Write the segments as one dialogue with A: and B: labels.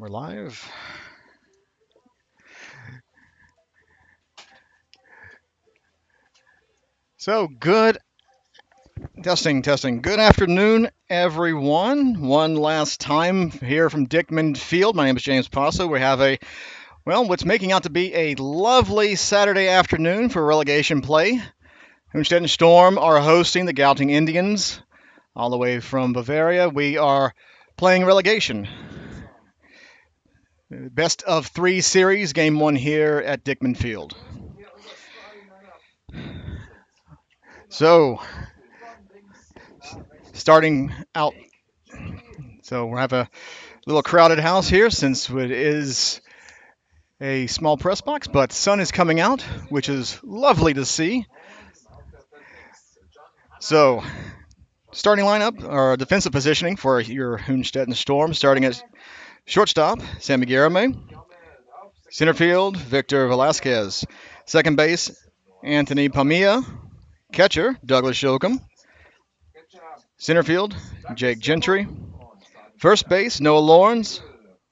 A: We're live. So good. Testing. Good afternoon, everyone. One last time here from Dickman Field. My name is James Passo. We have what's making out to be a lovely Saturday afternoon for relegation play. Hünstetten Storm are hosting the Gauting Indians all the way from Bavaria. We are playing relegation. Best of three series, game one here at Dickman Field. So, starting out, so we have a little crowded house here since it is a small press box, but sun is coming out, which is lovely to see. So, starting lineup or defensive positioning for your Hünstetten Storm, starting at shortstop, Sammy Garame. Center field, Victor Velasquez. Second base, Anthony Pamia. Catcher, Douglas Yoakum. Center field, Jake Gentry. First base, Noah Lawrence.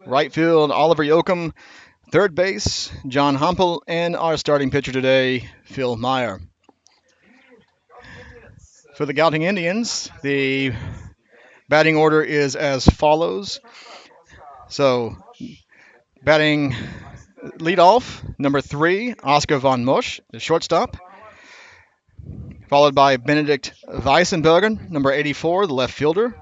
A: Right field, Oliver Yoakum. Third base, John Hampel. And our starting pitcher today, Phil Meyer. For the Gauting Indians, the batting order is as follows. So, batting leadoff, number 3, Oscar von Mosch, the shortstop. Followed by Benedict Weissenberger, number 84, the left fielder.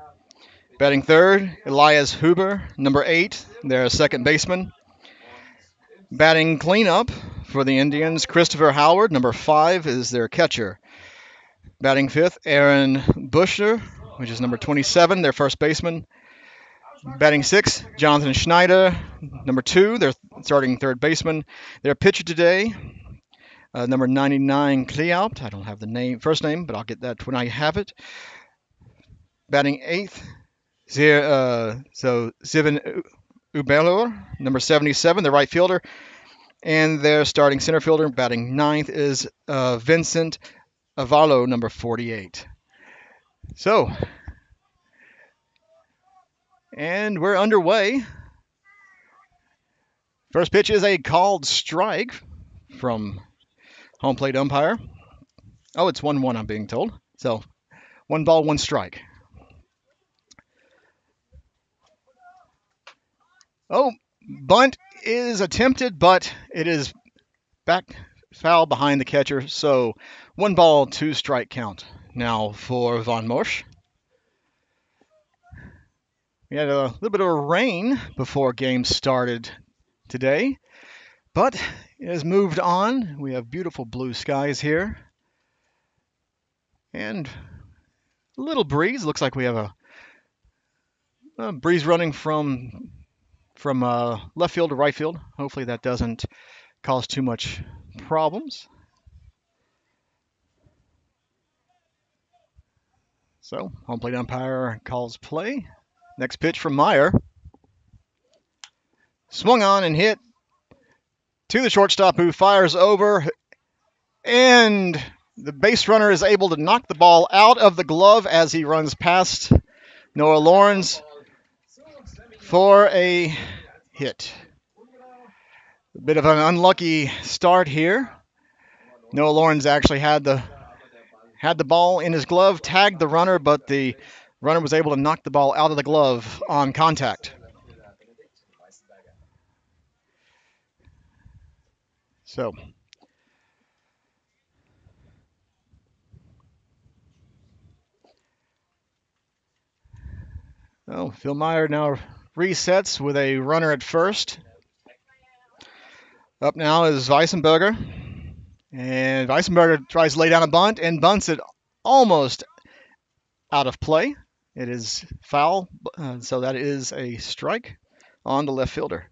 A: Batting third, Elias Huber, number 8, their second baseman. Batting cleanup for the Indians, Christopher Howard, number 5, is their catcher. Batting fifth, Aaron Bushner, which is number 27, their first baseman. Batting sixth, Jonathan Schneider, number 2, their starting third baseman. Their pitcher today, number 99, Kleopt. I don't have the first name, but I'll get that when I have it. Batting eighth, Ziven Ubelor, number 77, the right fielder. And their starting center fielder, batting ninth, is Vincent Avalo, number 48. So, and we're underway. First pitch is a called strike from home plate umpire. Oh, it's 1-1, I'm being told. So, 1 ball, 1 strike. Oh, bunt is attempted, but it is back foul behind the catcher. So, 1 ball, 2 strike count now for Von Mosch. We had a little bit of rain before game started today, but it has moved on. We have beautiful blue skies here. And a little breeze. Looks like we have a breeze running from left field to right field. Hopefully that doesn't cause too much problems. So, home plate umpire calls play. Next pitch from Meyer. Swung on and hit to the shortstop, who fires over, and the base runner is able to knock the ball out of the glove as he runs past Noah Lawrence for a hit. A bit of an unlucky start here. Noah Lawrence actually had the ball in his glove, tagged the runner, but the runner was able to knock the ball out of the glove on contact. So, Phil Meyer now resets with a runner at first. Up now is Weissenberger. And Weissenberger tries to lay down a bunt and bunts it almost out of play. It is foul, so that is a strike on the left fielder.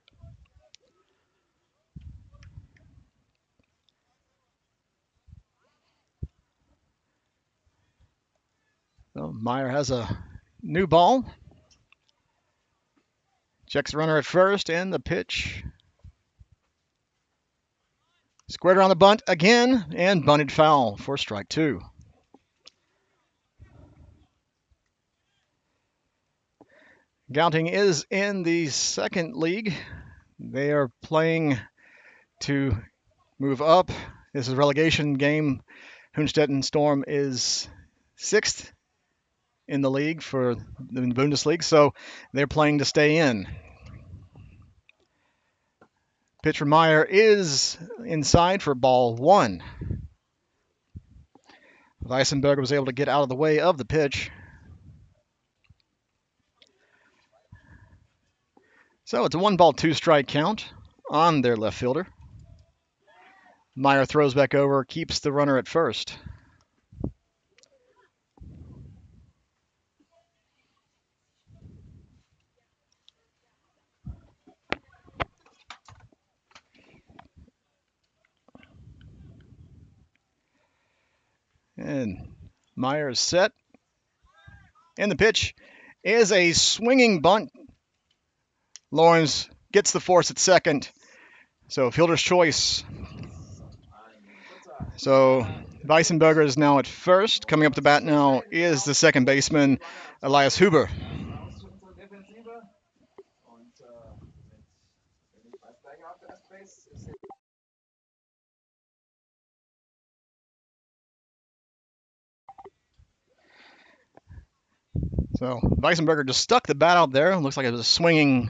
A: So Meyer has a new ball. Checks the runner at first, and the pitch. Squared around the bunt again, and bunted foul for strike 2. Gauting is in the second league. They are playing to move up. This is a relegation game. Hünstetten Storm is sixth in the league for the Bundesliga, so they're playing to stay in. Pitch from Meyer is inside for ball one. Weissenberger was able to get out of the way of the pitch. So it's a 1-ball, 2-strike count on their left fielder. Meyer throws back over, keeps the runner at first. And Meyer is set. And the pitch is a swinging bunt. Lawrence gets the force at second. So fielder's choice. So Weissenberger is now at first. Coming up to bat now is the second baseman, Elias Huber. So Weissenberger just stuck the bat out there. Looks like it was a swinging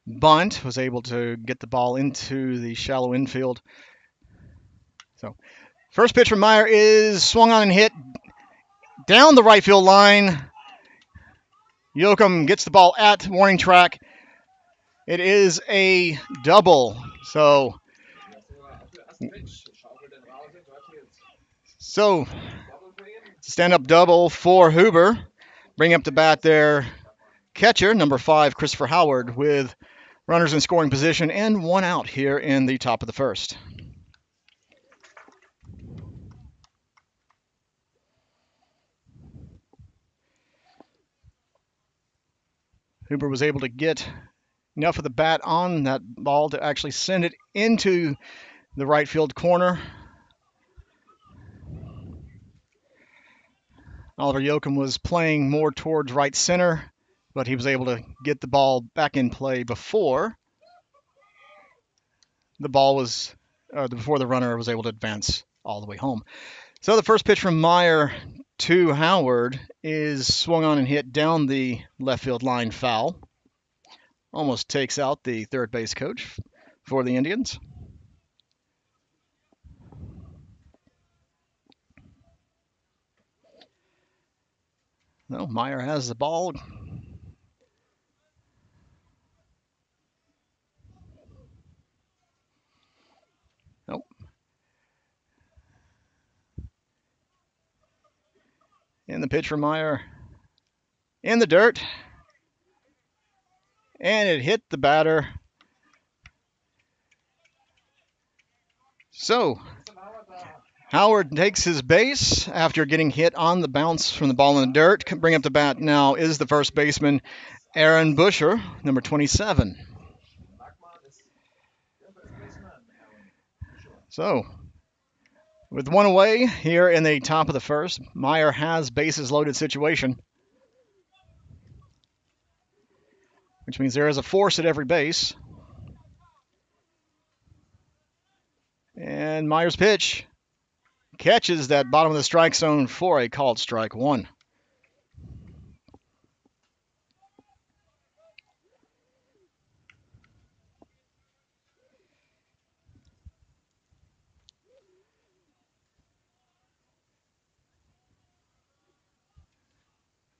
A: bunt. Was able to get the ball into the shallow infield. So first pitch from Meyer is swung on and hit down the right field line. Joachim gets the ball at warning track. It is a double. So stand-up double for Huber. Bring up the bat there. Catcher, number 5, Christopher Howard, with runners in scoring position and 1 out here in the top of the first. Huber was able to get enough of the bat on that ball to actually send it into the right field corner. Oliver Joachim was playing more towards right center, but he was able to get the ball back in play before the runner was able to advance all the way home. So the first pitch from Meyer to Howard is swung on and hit down the left field line foul. Almost takes out the third base coach for the Indians. No, Meyer has the ball. Nope. And the pitch from Meyer in the dirt. And it hit the batter. So Howard takes his base after getting hit on the bounce from the ball in the dirt. Bring up the bat now is the first baseman, Aaron Buscher, number 27. So, with 1 away here in the top of the first, Meyer has bases loaded situation, which means there is a force at every base. And Meyer's pitch catches that bottom of the strike zone for a called strike 1.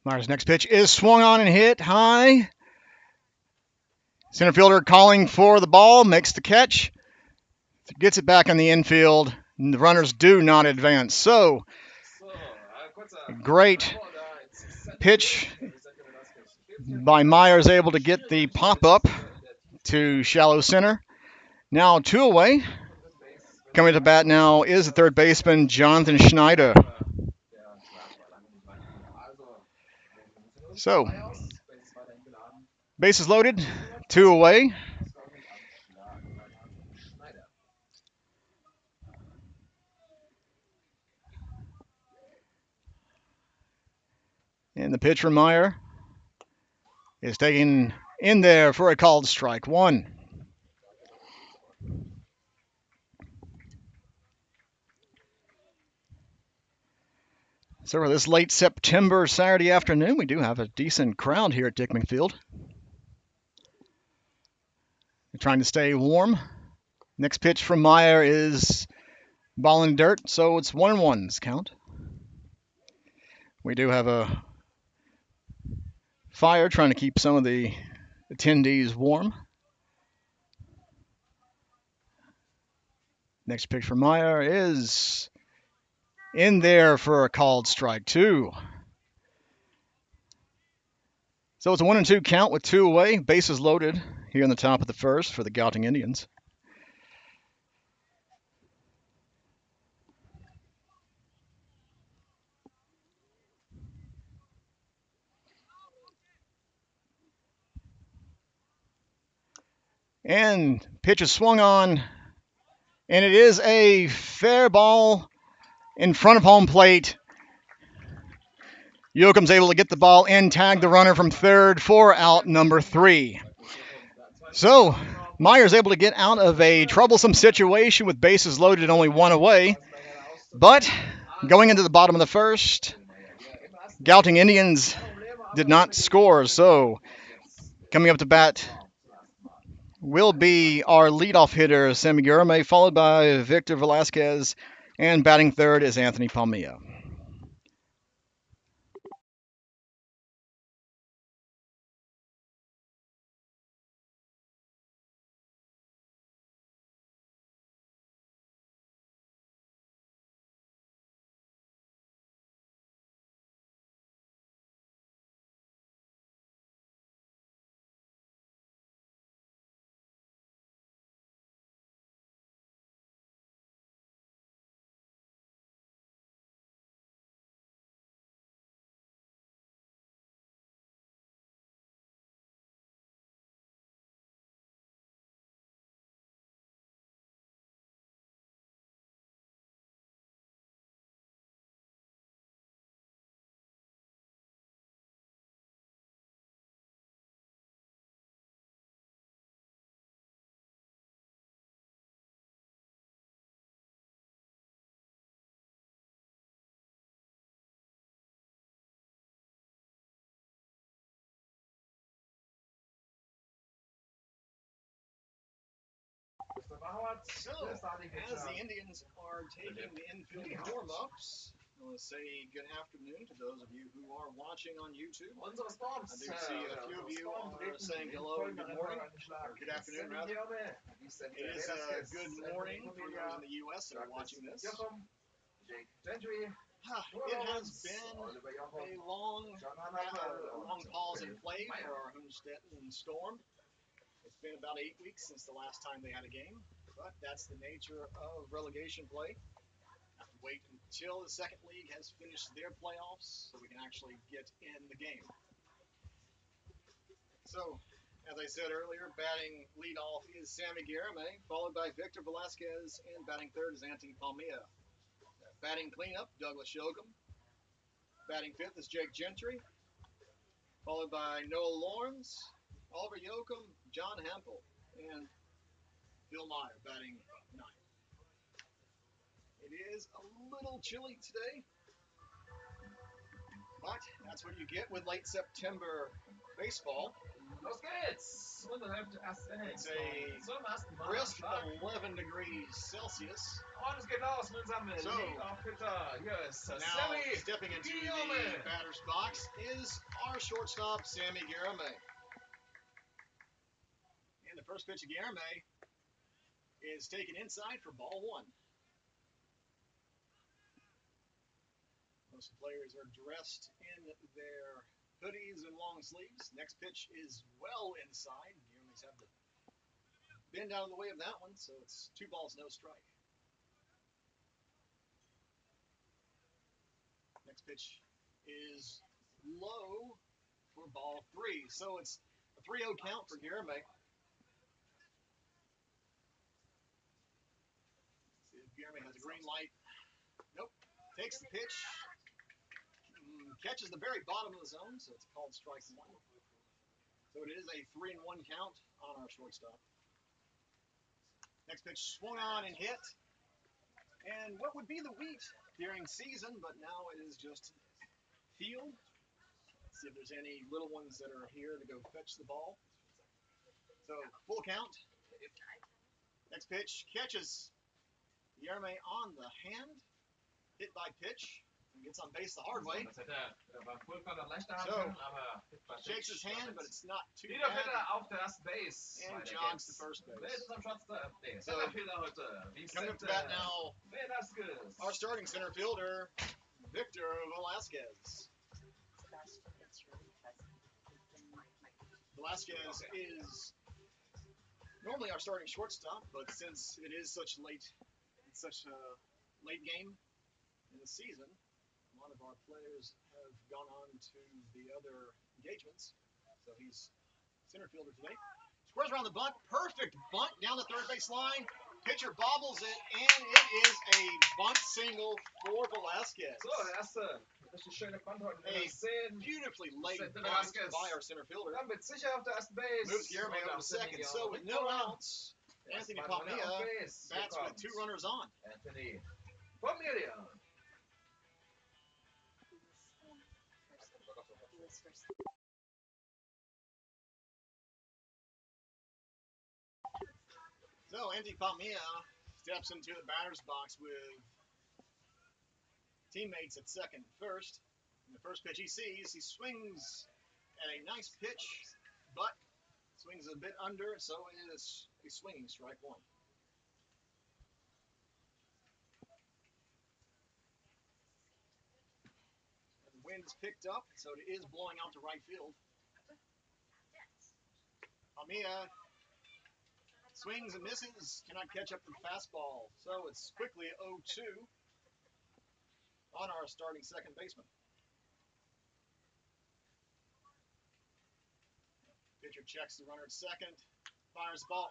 A: Meyer's next pitch is swung on and hit high. Center fielder calling for the ball, makes the catch, gets it back in the infield, and the runners do not advance. So, great pitch by Meyer, is able to get the pop-up to shallow center. Now 2 away. Coming to bat now is the third baseman, Jonathan Schneider. So, bases loaded, 2 away. And the pitch from Meyer is taken in there for a called strike one. So for this late September Saturday afternoon, we do have a decent crowd here at Dickman Field. They're trying to stay warm. Next pitch from Meyer is ball in dirt, so it's 1-1's count. We do have a fire trying to keep some of the attendees warm. Next pitch from Meyer is in there for a called strike two. So it's a 1-2 count with two away. Bases loaded here in the top of the first for the Gauting Indians. And pitch is swung on, and it is a fair ball in front of home plate. Yoakum's able to get the ball and tag the runner from third for out number 3. So Meyer's able to get out of a troublesome situation with bases loaded and only one away. But going into the bottom of the first, Gauting Indians did not score. So coming up to bat will be our leadoff hitter, Sammy Guerme, followed by Victor Velasquez, and batting third is Anthony Palmilla. So, as the Indians are taking the infield warm-ups, I want to say good afternoon to those of you who are watching on YouTube. I do see a few of you are saying hello and good morning, or good afternoon rather. It is good morning for those in the U.S. that are watching this. It has been a long pause in play for our Hünstetten Storm. It's been about 8 weeks since the last time they had a game, but that's the nature of relegation play. Have to wait until the second league has finished their playoffs so we can actually get in the game. So, as I said earlier, batting leadoff is Sammy Guerme, followed by Victor Velasquez, and batting third is Anthony Palmilla. Batting cleanup, Douglas Yoakum. Batting fifth is Jake Gentry, followed by Noah Lawrence, Oliver Yoakum, John Hempel, and Bill Meyer batting ninth. It is a little chilly today, but that's what you get with late September baseball. It's a brisk 11 degrees Celsius. So, now stepping into the batter's box is our shortstop, Sammy Guerme. And the first pitch of Guerme is taken inside for ball one. Most players are dressed in their hoodies and long sleeves. Next pitch is well inside. Guerme's have to bend out of the way of that one, so it's 2 balls, no strike. Next pitch is low for ball 3, so it's a 3-0 count for Guerme. See if Guerme has a green light. Nope. Takes the pitch. Catches the very bottom of the zone, so it's called strike one. So it is a 3-1 count on our shortstop. Next pitch swung on and hit. And what would be the wheat during season, but now it is just field. See if there's any little ones that are here to go fetch the ball. So full count. Next pitch catches Guillerme on the hand. Hit by pitch. And gets on base the hard way. So shakes his hand, but it's not too bad. And jogs to first base. So coming up to bat now, our starting center fielder, Victor Velasquez. Velasquez is normally our starting shortstop, but since it is such a late game in the season, a lot of our players have gone on to the other engagements. So he's center fielder today. Squares around the bunt. Perfect bunt down the third base line. Pitcher bobbles it, and it is a bunt single for Velasquez. A beautifully laid bunt by our center fielder. Moves Guillermo over to second. So with no outs, Anthony Palmilla bats with 2 runners on. So Anthony Palmilla steps into the batter's box with teammates at second and first. And the first pitch he sees, he swings at a nice pitch, but swings a bit under, so it is a swinging strike one. And the wind is picked up, so it is blowing out to right field. Palmilla swings and misses, cannot catch up to the fastball, so it's quickly 0-2 on our starting second baseman. Pitcher checks the runner at second, fires the ball.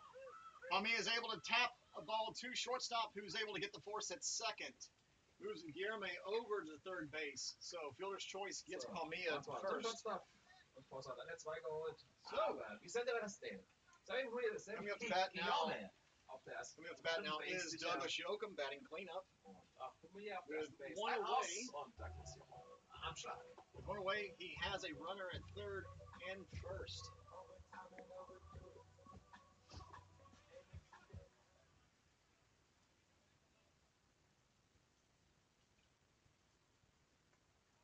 A: Palmilla is able to tap a ball to shortstop, who's able to get the force at second. Moves Guillerme over to the third base. So fielder's choice gets Palmilla to first. So coming up to bat now is Douglas Yoakum batting cleanup. With one away, he has a runner at third and first.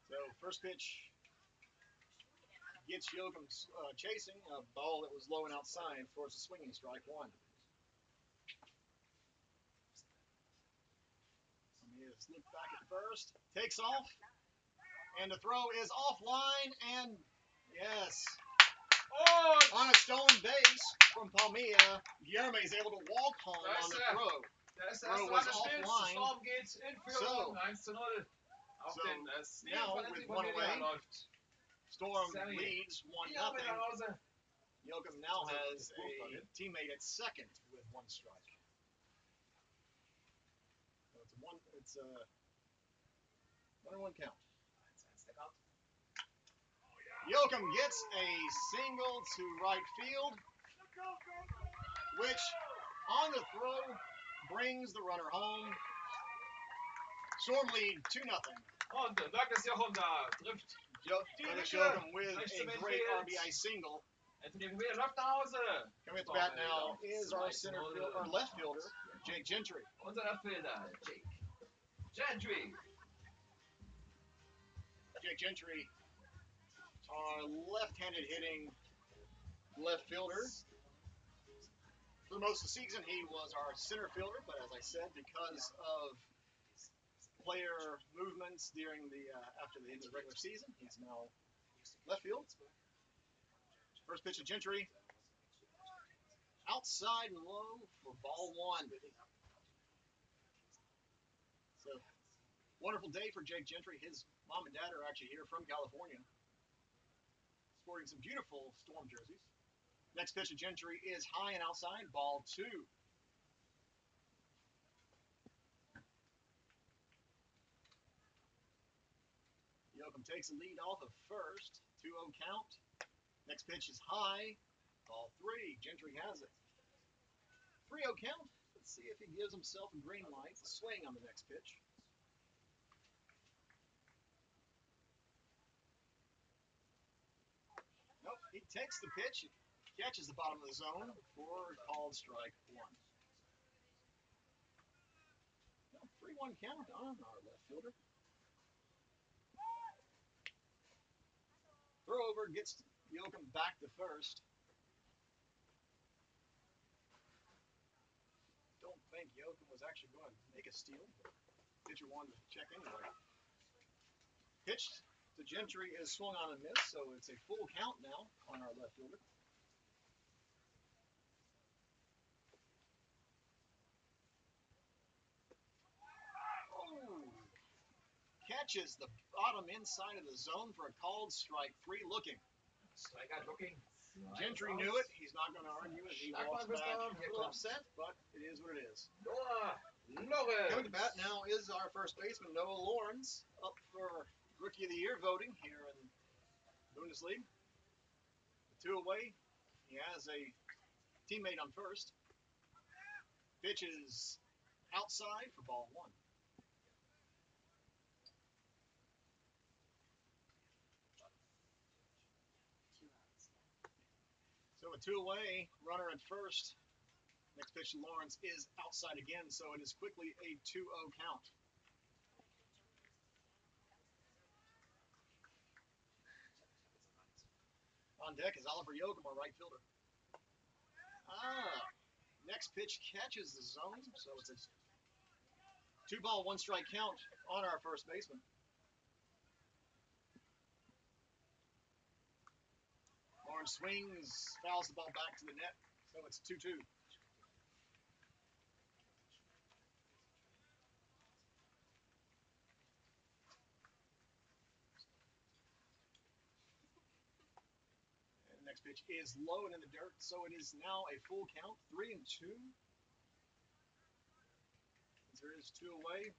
A: So first pitch gets Yoakum chasing a ball that was low and outside for a swinging strike one. Is looked back at first, takes off, and the throw is offline, and yes, on a stolen base from Palmilla, Guillerme is able to walk home on the throw. Throw was offline, so now with one away, Storm leads 1-0. Yoakum now has a teammate at second with 1 strike. It's a 1-1 count. Yoakum gets a single to right field, which on the throw brings the runner home. Storm lead 2-0. Douglas Yoakum with a great RBI single. Coming at the bat now is our left fielder, Jake Gentry. Jake Gentry, our left-handed hitting left fielder. For most of the season, he was our center fielder, but as I said, because of player movements during after the end of the regular season, he's now left field. First pitch of Gentry, outside and low for ball 1. So, wonderful day for Jake Gentry. His mom and dad are actually here from California, sporting some beautiful Storm jerseys. Next pitch of Gentry is high and outside, ball 2. Yoakum takes the lead off of first, 2-0 count. Next pitch is high. Ball 3. Gentry has it. 3-0 count. Let's see if he gives himself a green light to swing on the next pitch. Nope, he takes the pitch, catches the bottom of the zone for called strike 1. 3-1 count on our left fielder. Throw over gets Yoakum back to first. Don't think Yoakum was actually going to make a steal. Pitcher wanted to check anyway. Pitch to Gentry is swung on and missed, so it's a full count now on our left fielder. Oh, catches the bottom inside of the zone for a called strike 3 looking.
B: Strikeout looking.
A: Gentry knew it. He's not going to argue it. He walks back a little upset, but it is what it is. Coming to bat now is our first baseman, Noah Lawrence, up for Rookie of the Year voting here in Bundesliga. 2 away. He has a teammate on first. Pitch is outside for ball 1. So a 2 away, runner at first. Next pitch to Lawrence is outside again, so it is quickly a 2-0 count. On deck is Oliver Yoakum, our right fielder. Next pitch catches the zone, so it's a 2-ball, 1-strike count on our first baseman. Lawrence swings, fouls the ball back to the net, so it's 2-2. Next pitch is low and in the dirt, so it is now a full count, 3-2. As there is 2 away,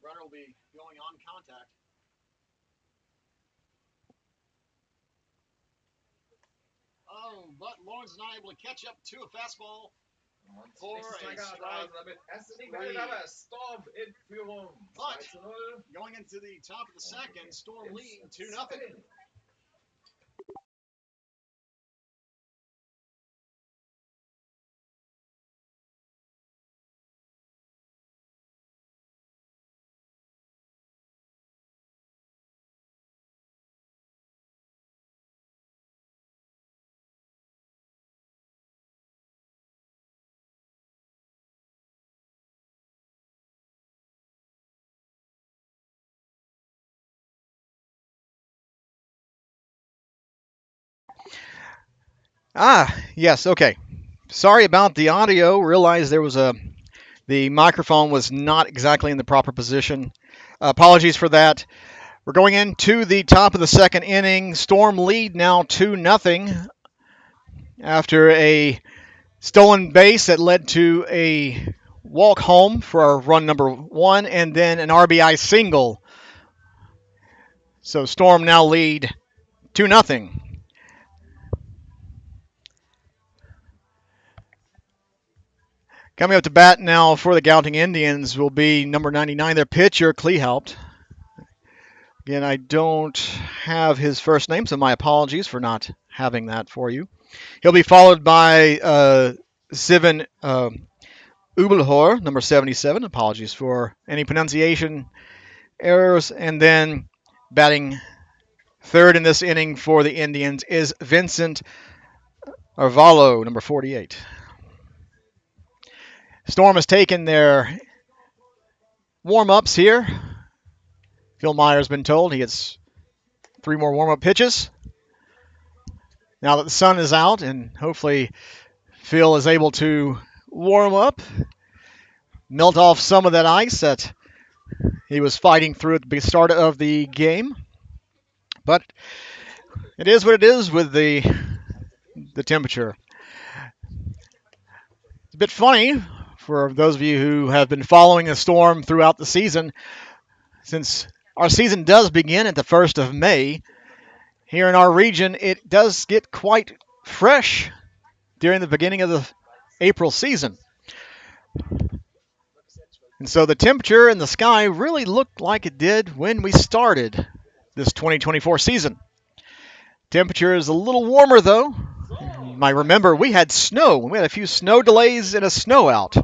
A: runner will be going on contact. Oh, but Lawrence is not able to catch up to a fastball for a strike 3. But going into the top of the second, Storm lead 2-0. Yes, okay. Sorry about the audio. Realized the microphone was not exactly in the proper position. Apologies for that. We're going into the top of the second inning. Storm lead now 2-0 after a stolen base that led to a walk home for our run number 1 and then an RBI single. So Storm now lead 2-0. Coming up to bat now for the Gauting Indians will be number 99, their pitcher, Kleehaupt. Again, I don't have his first name, so my apologies for not having that for you. He'll be followed by Sivan Ubelhor, number 77. Apologies for any pronunciation errors. And then batting third in this inning for the Indians is Vincent Arvalo, number 48. Storm has taken their warm-ups here. Phil Meyer's been told he gets 3 more warm-up pitches. Now that the sun is out and hopefully Phil is able to warm up, melt off some of that ice that he was fighting through at the start of the game. But it is what it is with the temperature. It's a bit funny for those of you who have been following the Storm throughout the season, since our season does begin at the 1st of May, Here in our region, it does get quite fresh during the beginning of the April season. And so the temperature in the sky really looked like it did when we started this 2024 season. Temperature is a little warmer though. You might remember we had snow. We had a few snow delays and a snow out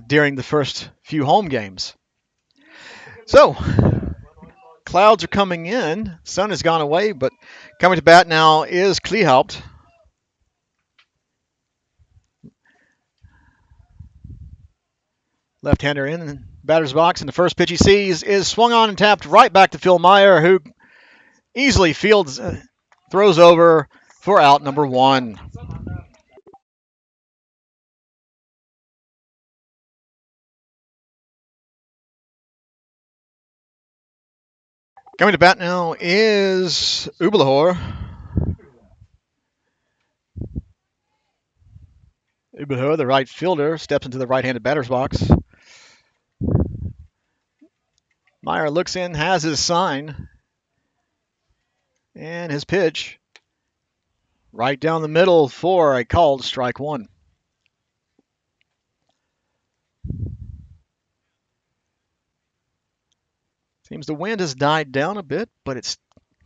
A: during the first few home games. So clouds are coming in. Sun has gone away, but coming to bat now is Kleehaupt. Left-hander in the batter's box, and the first pitch he sees is swung on and tapped right back to Phil Meyer, who easily fields, throws over for out number one. Coming to bat now is Ubelhor. Ubelhor, the right fielder, steps into the right-handed batter's box. Meyer looks in, has his sign, and his pitch right down the middle for a called strike one. Seems the wind has died down a bit, but it's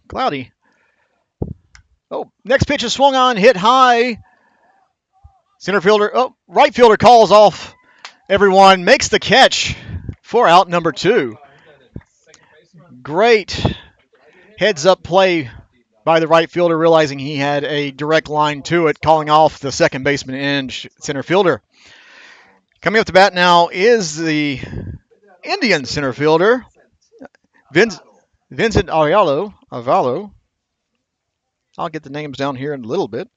A: cloudy. Oh, next pitch is swung on, hit high. Center fielder, right fielder calls off everyone, makes the catch for out number two. Great heads-up play by the right fielder, realizing he had a direct line to it, calling off the second baseman and center fielder. Coming up to bat now is the Indian center fielder, Vincent Avalo. I'll get the names down here in a little bit.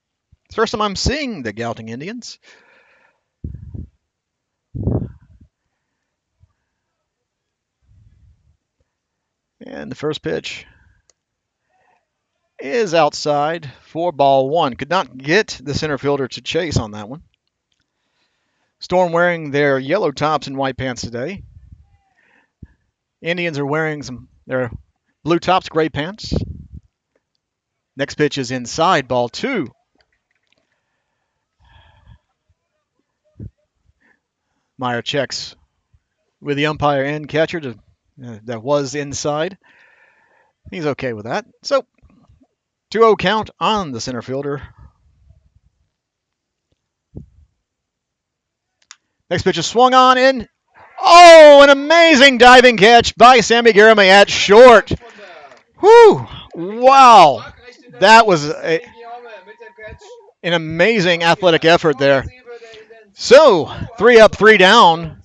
A: It's the first time I'm seeing the Gauting Indians. And the first pitch is outside for ball one. Could not get the center fielder to chase on that one. Storm wearing their yellow tops and white pants today. Indians are wearing their blue tops, gray pants. Next pitch is inside, ball two. Meyer checks with the umpire and catcher that was inside. He's okay with that. So 2-0 count on the center fielder. Next pitch is swung on in. Oh, an amazing diving catch by Sammy Garame at short. Whew. Wow. That was an amazing athletic effort there. So 3 up, 3 down.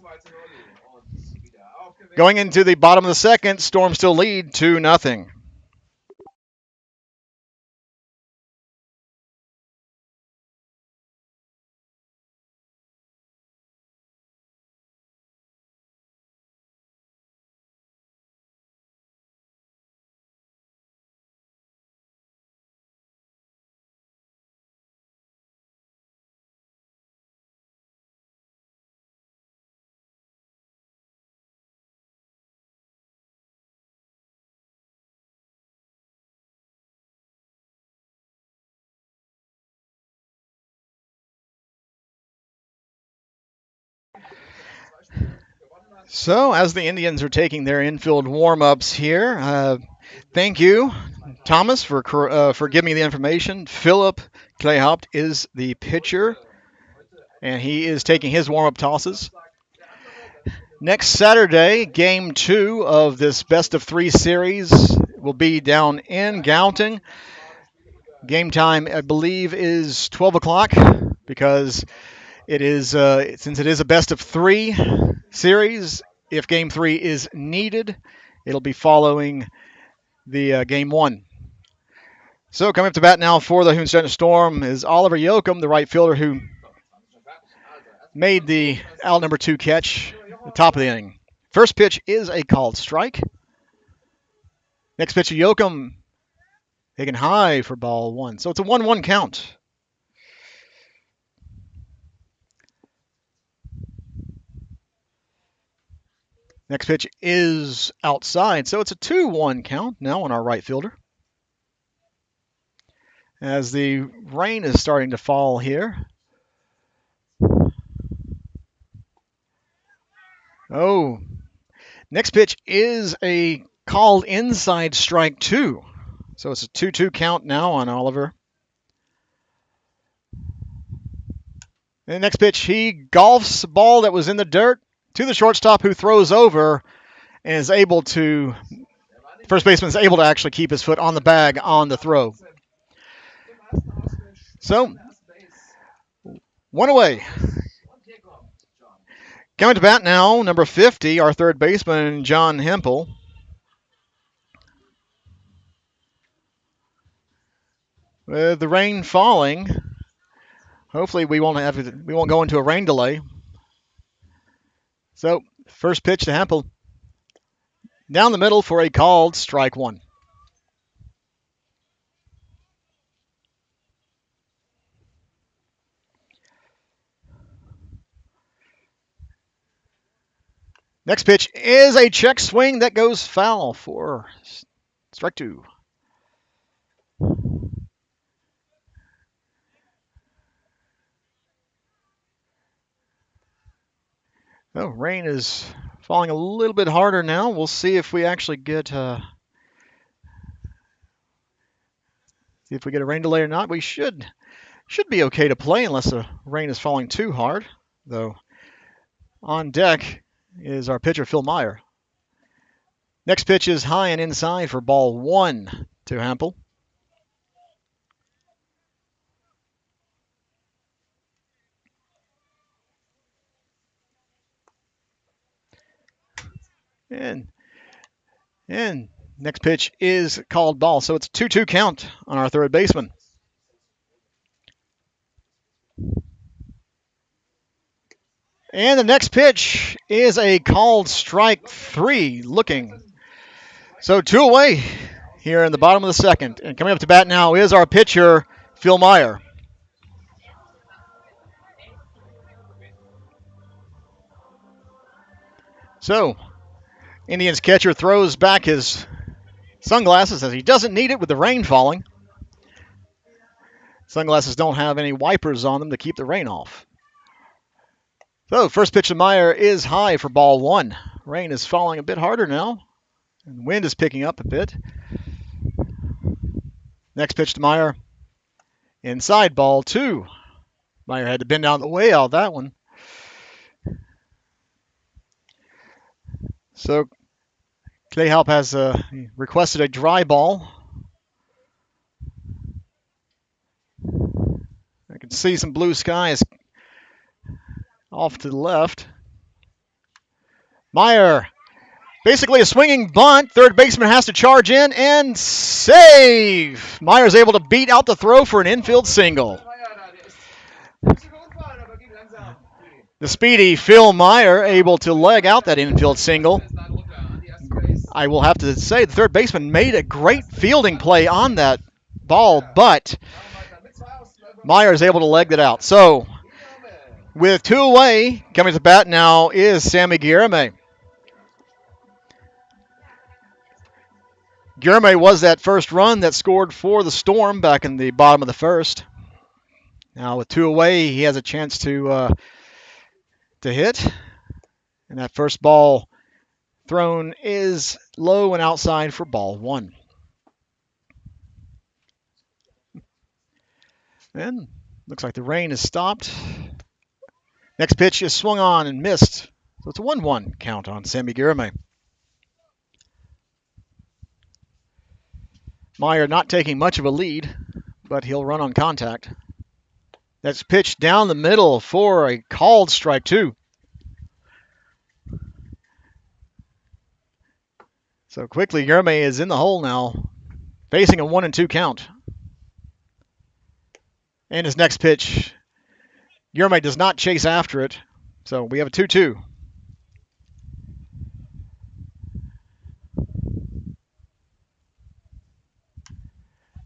A: Going into the bottom of the second, Storm still lead 2-0. So, as the Indians are taking their infield warm-ups here, thank you, Thomas, for giving me the information. Philip Kleehaupt is the pitcher, and he is taking his warm-up tosses. Next Saturday, Game 2 of this best-of-3 series will be down in Gauting. Game time, I believe, is 12 o'clock because it is since it is a best-of-3 series. If Game 3 is needed, it'll be following the Game 1. So coming up to bat now for the Hünstetten Storm is Oliver Yoakum, the right fielder who made the out number 2 catch at the top of the inning. First pitch is a called strike. Next pitch to Yoakum, taken high for ball one. So it's a 1-1 count. Next pitch is outside, so it's a 2-1 count now on our right fielder. as the rain is starting to fall here. Oh, next pitch is a called inside strike 2. So it's a 2-2 count now on Oliver. And the next pitch, he golfs a ball that was in the dirt to the shortstop, who throws over and is able to, first baseman is able to actually keep his foot on the bag on the throw. So, one away. Coming to bat now, number 50, our third baseman, John Hempel. With the rain falling, hopefully we won't go into a rain delay. So, first pitch to Hempel. Down the middle for a called strike 1. Next pitch is a check swing that goes foul for strike 2. Oh, rain is falling a little bit harder now. We'll see if we actually get a rain delay or not. We should be okay to play unless the rain is falling too hard. Though on deck is our pitcher Phil Meyer. Next pitch is high and inside for ball 1 to Hempel. And next pitch is called ball. So it's a 2-2 count on our third baseman. And the next pitch is a called strike 3 looking. So 2 away here in the bottom of the second. And coming up to bat now is our pitcher, Phil Meyer. So, Indians catcher throws back his sunglasses as he doesn't need it with the rain falling. Sunglasses don't have any wipers on them to keep the rain off. So, first pitch to Meyer is high for ball 1. Rain is falling a bit harder now, and the wind is picking up a bit. Next pitch to Meyer, inside ball 2. Meyer had to bend out of the way on that one. So, Clayhalp has requested a dry ball. I can see some blue skies off to the left. Meyer, basically a swinging bunt. Third baseman has to charge in and save. Meyer's able to beat out the throw for an infield single. The speedy Phil Meyer able to leg out that infield single. I will have to say the third baseman made a great fielding play on that ball, but Meyer is able to leg that out. So, with 2 away, coming to bat now is Sammy Guillerme. Guillerme was that first run that scored for the Storm back in the bottom of the first. Now with 2 away, he has a chance to hit. And that first ball thrown is low and outside for ball 1. And looks like the rain has stopped. Next pitch is swung on and missed. So it's a 1-1 count on Sammy Guillerme. Meyer not taking much of a lead, but he'll run on contact. That's pitched down the middle for a called strike 2. So quickly, Guillerme is in the hole now, facing a 1-2 count. And his next pitch, Guillerme does not chase after it, so we have a 2-2.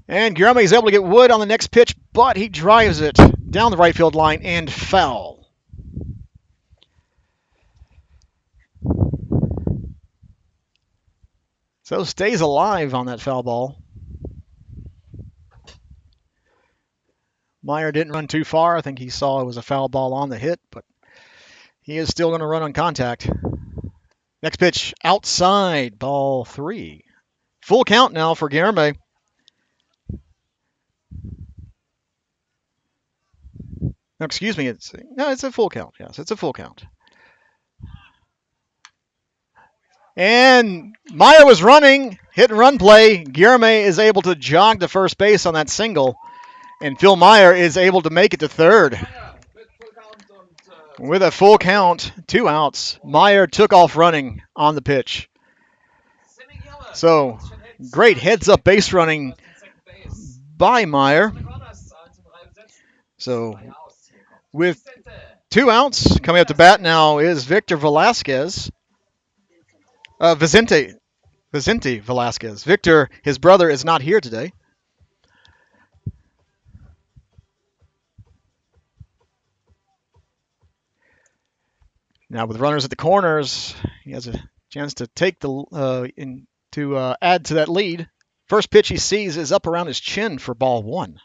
A: And Guillerme is able to get wood on the next pitch, but he drives it down the right field line and foul. So stays alive on that foul ball. Meyer didn't run too far. I think he saw it was a foul ball on the hit, but he is still going to run on contact. Next pitch, outside, ball 3. Full count now for Guilherme. No, excuse me. It's a full count. Yes, it's a full count. And Meyer was running, hit and run play. Guilherme is able to jog to first base on that single, and Phil Meyer is able to make it to third. With a full count, 2 outs, Meyer took off running on the pitch. So, great heads-up base running by Meyer. So, with 2 outs, coming up to bat now is Victor Velasquez. Vicente Velasquez. Victor, his brother, is not here today. Now with runners at the corners, he has a chance to take add to that lead. First pitch he sees is up around his chin for ball 1.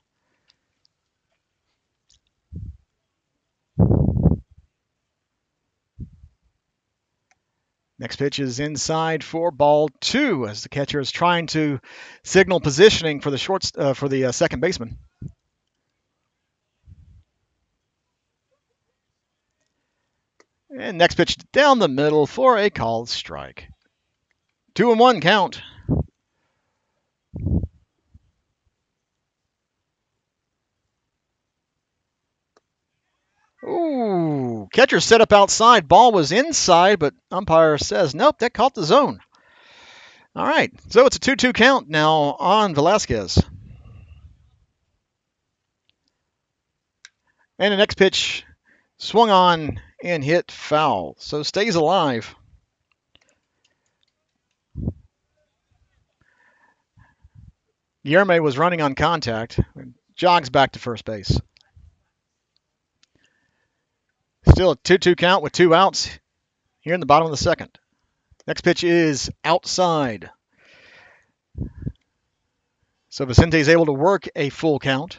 A: Next pitch is inside for ball 2 as the catcher is trying to signal positioning for the second baseman. And next pitch down the middle for a called strike. 2-1 count. Ooh, catcher set up outside. Ball was inside, but umpire says, nope, that caught the zone. All right, so it's a 2-2 count now on Velasquez. And the next pitch swung on and hit foul, so stays alive. Guilherme was running on contact, jogs back to first base. Still a 2-2 count with 2 outs here in the bottom of the second. Next pitch is outside. So Vicente is able to work a full count.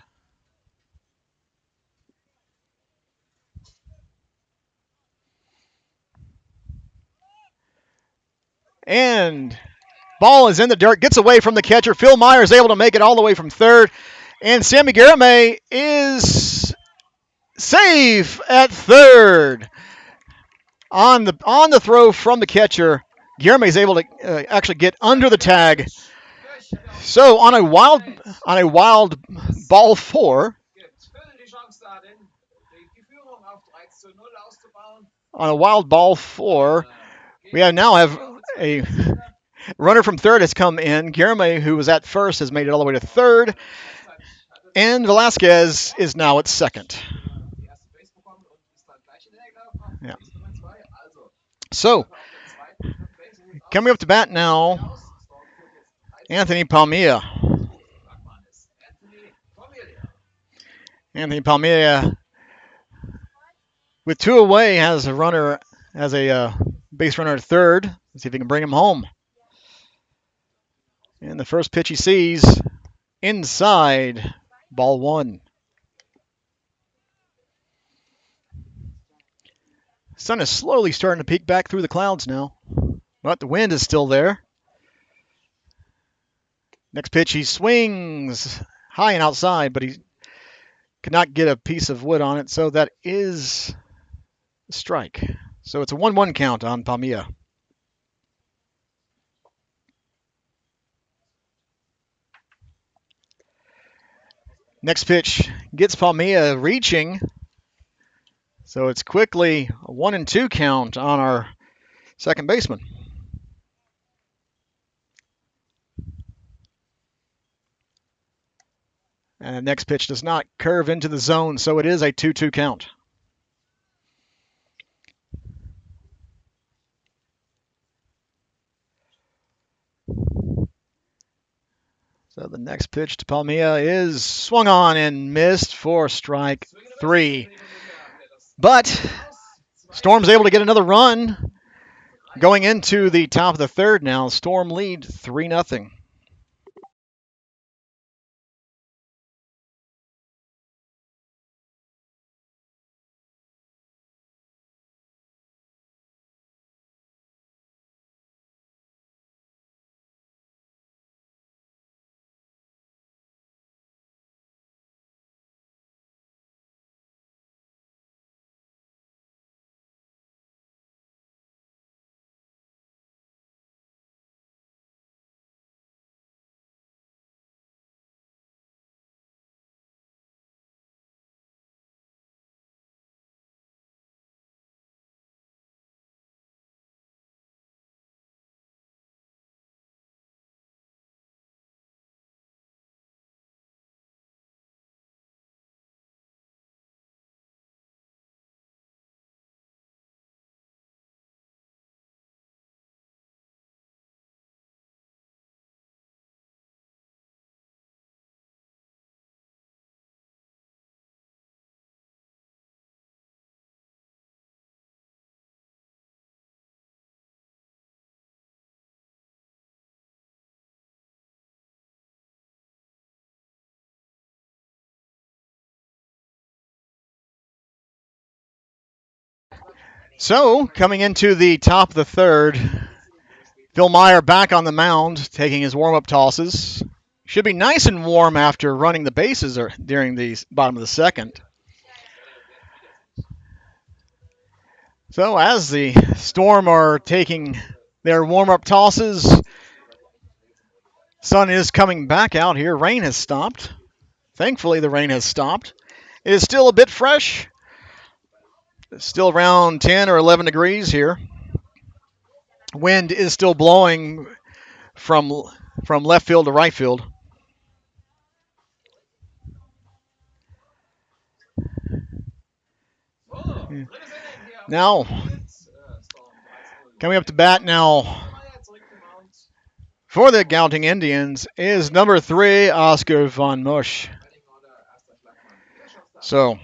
A: And ball is in the dirt, gets away from the catcher. Phil Meyer is able to make it all the way from third. And Sammy Guilherme is safe at third. On the throw from the catcher, Guilherme is able to actually get under the tag. So on a wild ball 4, we now have a runner from third has come in. Guilherme, who was at first, has made it all the way to third. And Velasquez is now at second. Yeah. So, coming up to bat now, Anthony Palmilla. Anthony Palmilla, with 2 away, has a base runner at third. Let's see if he can bring him home. And the first pitch he sees, inside, ball 1. Sun is slowly starting to peek back through the clouds now, but the wind is still there. Next pitch, he swings high and outside, but he could not get a piece of wood on it, so that is a strike. So it's a 1-1 count on Palmilla. Next pitch gets Palmilla reaching. So it's quickly a 1-2 count on our second baseman. And the next pitch does not curve into the zone, so it is a 2-2 count. So the next pitch to Palmilla is swung on and missed for strike 3. But Storm's able to get another run going into the top of the third now. Storm lead 3-0. So, coming into the top of the third, Phil Meyer back on the mound, taking his warm-up tosses. Should be nice and warm after running the bases during the bottom of the second. So, as the Storm are taking their warm-up tosses, sun is coming back out here. Rain has stopped. Thankfully, the rain has stopped. It is still a bit fresh. It's still around 10 or 11 degrees here. Wind is still blowing from left field to right field. Now, coming up to bat now for the Gauting Indians is number 3, Oscar von Musch. So,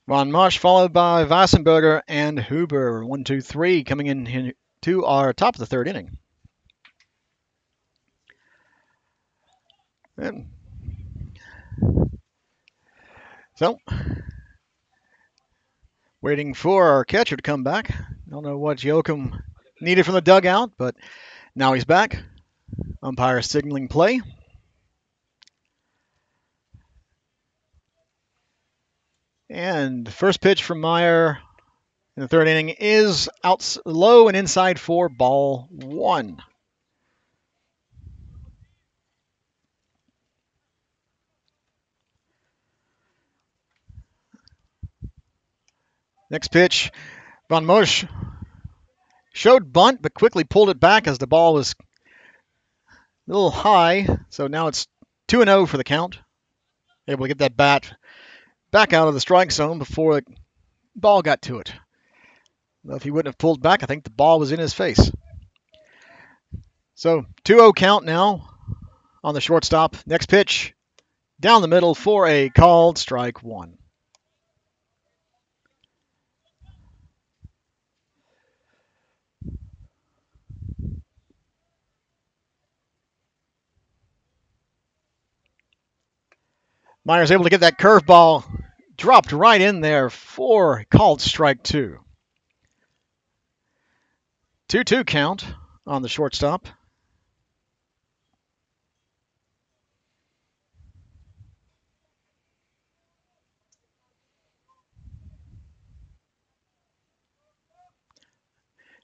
A: von Musch followed by Weisenberger and Huber. 1, 2, 3 coming in to our top of the third inning. And so, waiting for our catcher to come back. Don't know what Joachim needed from the dugout, but now he's back. Umpire signaling play. And the first pitch from Meyer in the third inning is out low and inside for ball 1. Next pitch, von Musch showed bunt, but quickly pulled it back as the ball was a little high. So now it's 2-0 for the count. Able to get that bat back out of the strike zone before the ball got to it. Well, if he wouldn't have pulled back, I think the ball was in his face. So 2-0 count now on the shortstop. Next pitch, down the middle for a called strike 1. Meyer's able to get that curveball dropped right in there for called strike 2. 2-2 count on the shortstop.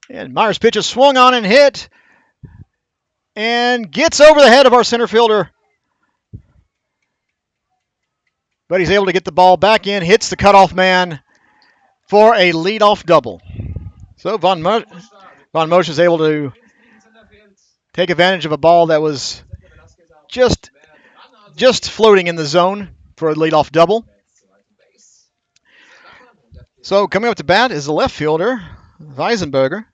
A: And Meyer's pitch is swung on and hit and gets over the head of our center fielder. But he's able to get the ball back in, hits the cutoff man for a leadoff double. So von Musch is able to take advantage of a ball that was just floating in the zone for a leadoff double. So coming up to bat is the left fielder, Weisenberger.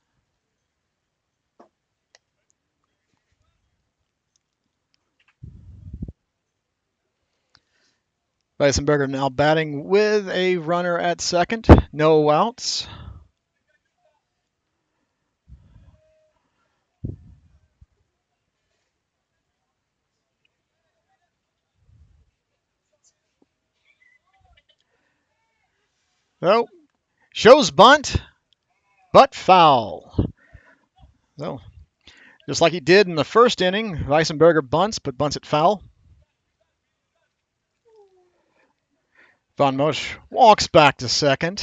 A: Weisenberger now batting with a runner at second. No outs. So, shows bunt, but foul. So, just like he did in the first inning, Weisenberger bunts, but bunts it foul. Von Musch walks back to second.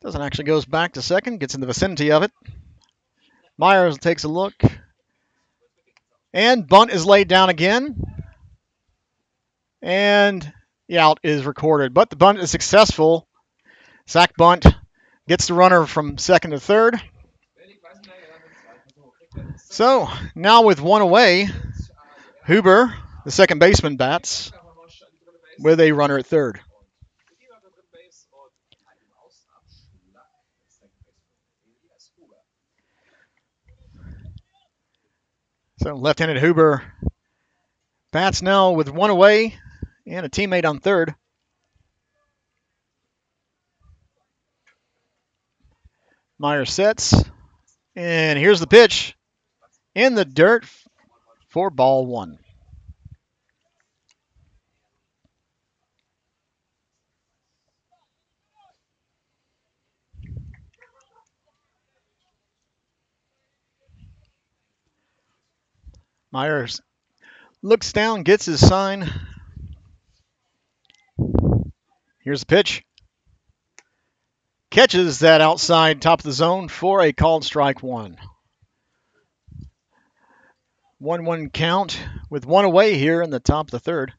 A: Doesn't actually goes back to second, gets in the vicinity of it. Myers takes a look. And bunt is laid down again. And the out is recorded. But the bunt is successful. Sack bunt gets the runner from second to third. So now with one away, Huber, the second baseman, bats with a runner at third. So left-handed Huber bats now with one away and a teammate on third. Meyer sets, and here's the pitch in the dirt for ball 1. Myers looks down, gets his sign. Here's the pitch. Catches that outside top of the zone for a called strike one. 1-1 count with one away here in the top of the third.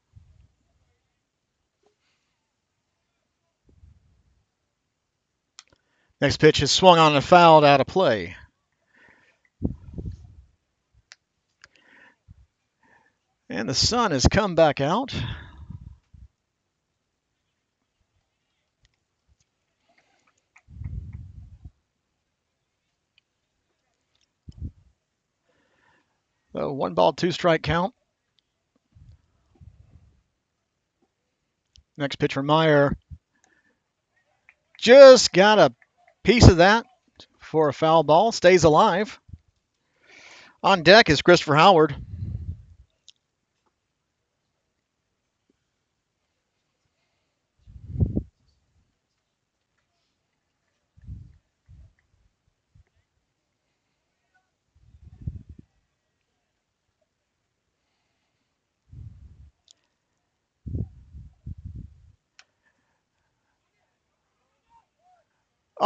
A: Next pitch is swung on and fouled out of play. And the sun has come back out. So 1 ball, 2 strike count. Next pitch from Meyer. Just got a piece of that for a foul ball. Stays alive. On deck is Christopher Howard.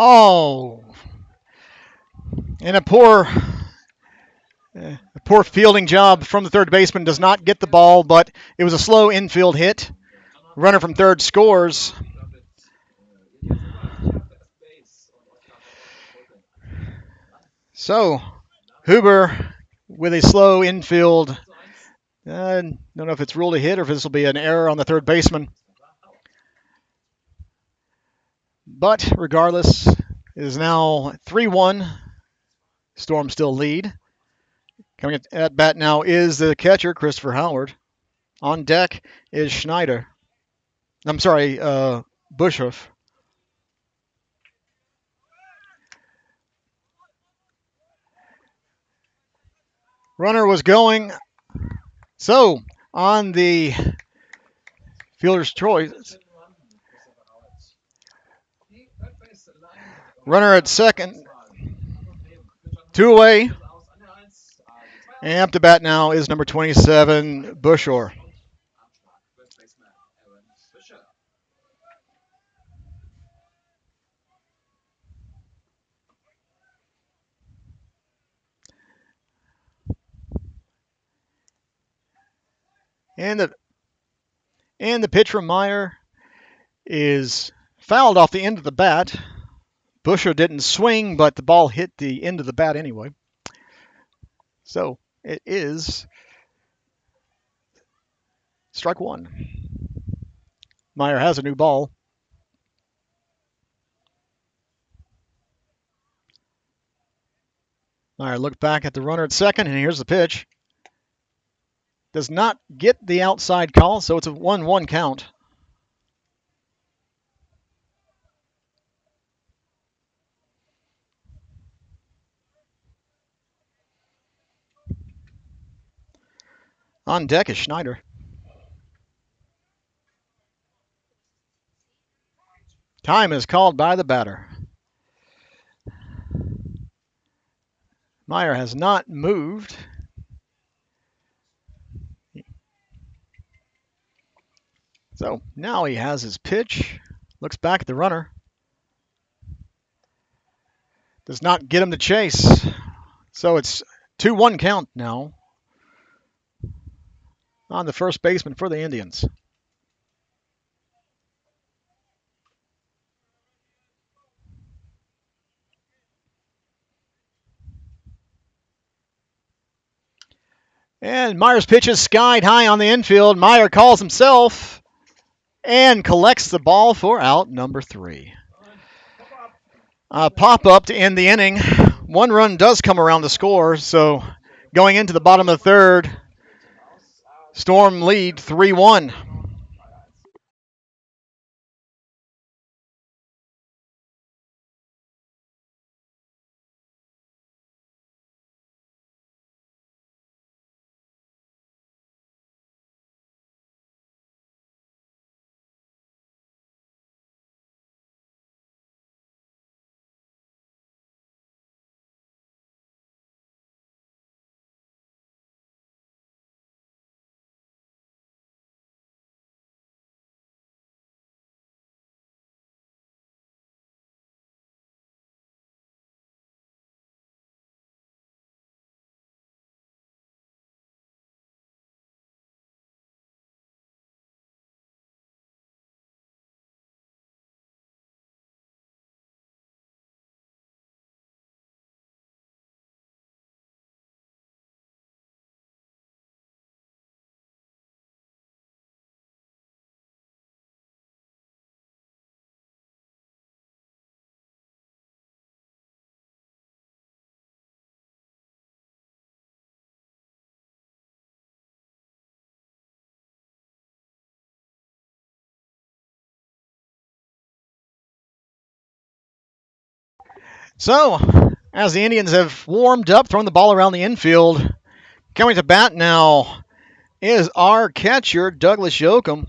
A: Oh, and a poor fielding job from the third baseman. Does not get the ball, but it was a slow infield hit. Runner from third scores. So, Huber with a slow infield. Don't know if it's ruled a hit or if this will be an error on the third baseman. But regardless, it is now 3-1. Storm still lead. Coming at bat now is the catcher, Christopher Howard. On deck is Schneider. I'm sorry, Bushhoff. Runner was going. So, on the fielder's choice, runner at second, 2 away. And up to bat now is number 27, Bushor. And the pitch from Meyer is fouled off the end of the bat. Bushor didn't swing, but the ball hit the end of the bat anyway. So it is strike one. Meyer has a new ball. Meyer looked back at the runner at second, and here's the pitch. Does not get the outside call, so it's a 1-1 count. On deck is Schneider. Time is called by the batter. Meyer has not moved. So now he has his pitch. Looks back at the runner. Does not get him to chase. So it's 2-1 count now on the first baseman for the Indians. And Meyer's pitch is skied high on the infield. Meyer calls himself and collects the ball for out number 3. Pop up to end the inning. 1 run does come around to score, so going into the bottom of the third, Storm lead 3-1. So, as the Indians have warmed up, thrown the ball around the infield, coming to bat now is our catcher, Douglas Yoakum.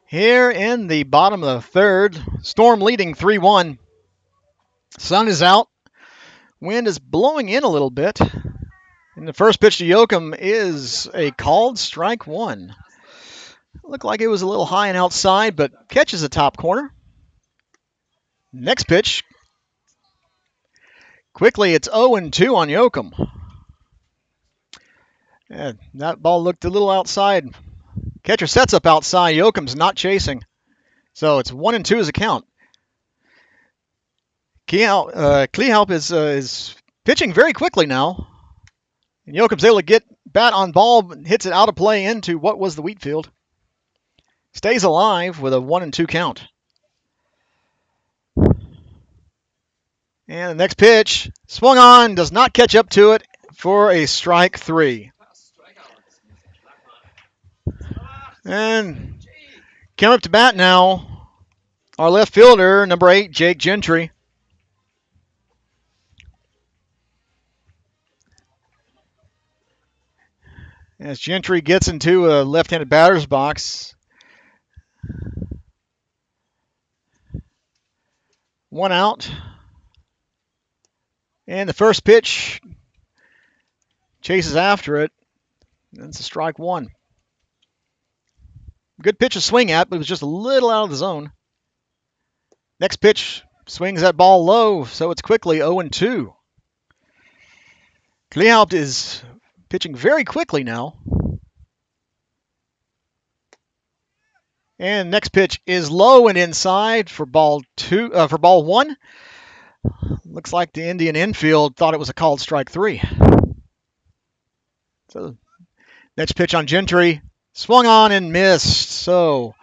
A: Here in the bottom of the third, Storm leading 3-1. Sun is out. Wind is blowing in a little bit. And the first pitch to Yoakum is a called strike one. Looked like it was a little high and outside, but catches the top corner. Next pitch. Quickly, it's 0-2 on Yoakum. And that ball looked a little outside. Catcher sets up outside. Yoakum's not chasing. So it's 1-2 as a count. Kleehalp is pitching very quickly now. And Yoakum's able to get bat on ball, hits it out of play into what was the wheat field. Stays alive with a 1-2 count. And the next pitch, swung on, does not catch up to it for a strike three. And coming up to bat now, our left fielder, number 8, Jake Gentry. As Gentry gets into a left-handed batter's box, one out. And the first pitch chases after it. That's a strike one. Good pitch to swing at, but it was just a little out of the zone. Next pitch swings that ball low, so it's quickly 0-2. Kleehalp is pitching very quickly now. And next pitch is low and inside for ball one. Looks like the Indian infield thought it was a called strike three. So next pitch on Gentry, swung on and missed. So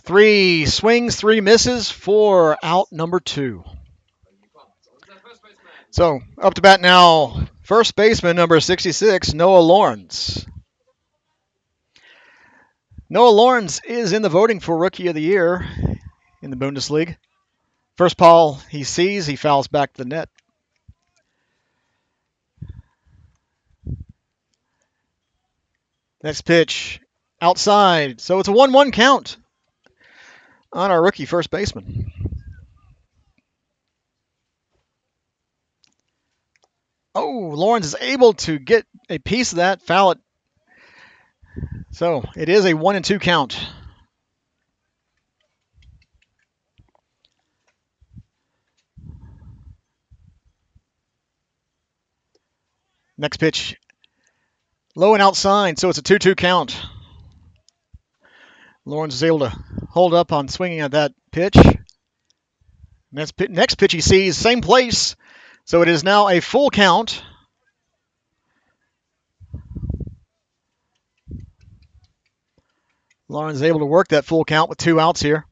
A: 3 swings, 3 misses for out number 2. So up to bat now, first baseman number 66, Noah Lawrence. Noah Lawrence is in the voting for Rookie of the Year in the Bundesliga. First ball he sees, he fouls back to the net. Next pitch, outside. So it's a 1-1 count on our rookie first baseman. Oh, Lawrence is able to get a piece of that, foul it. So it is a 1-2 count. Next pitch, low and outside, so it's a 2-2 count. Lawrence is able to hold up on swinging at that pitch. Next pitch he sees, same place, so it is now a full count. Lawrence is able to work that full count with 2 outs here.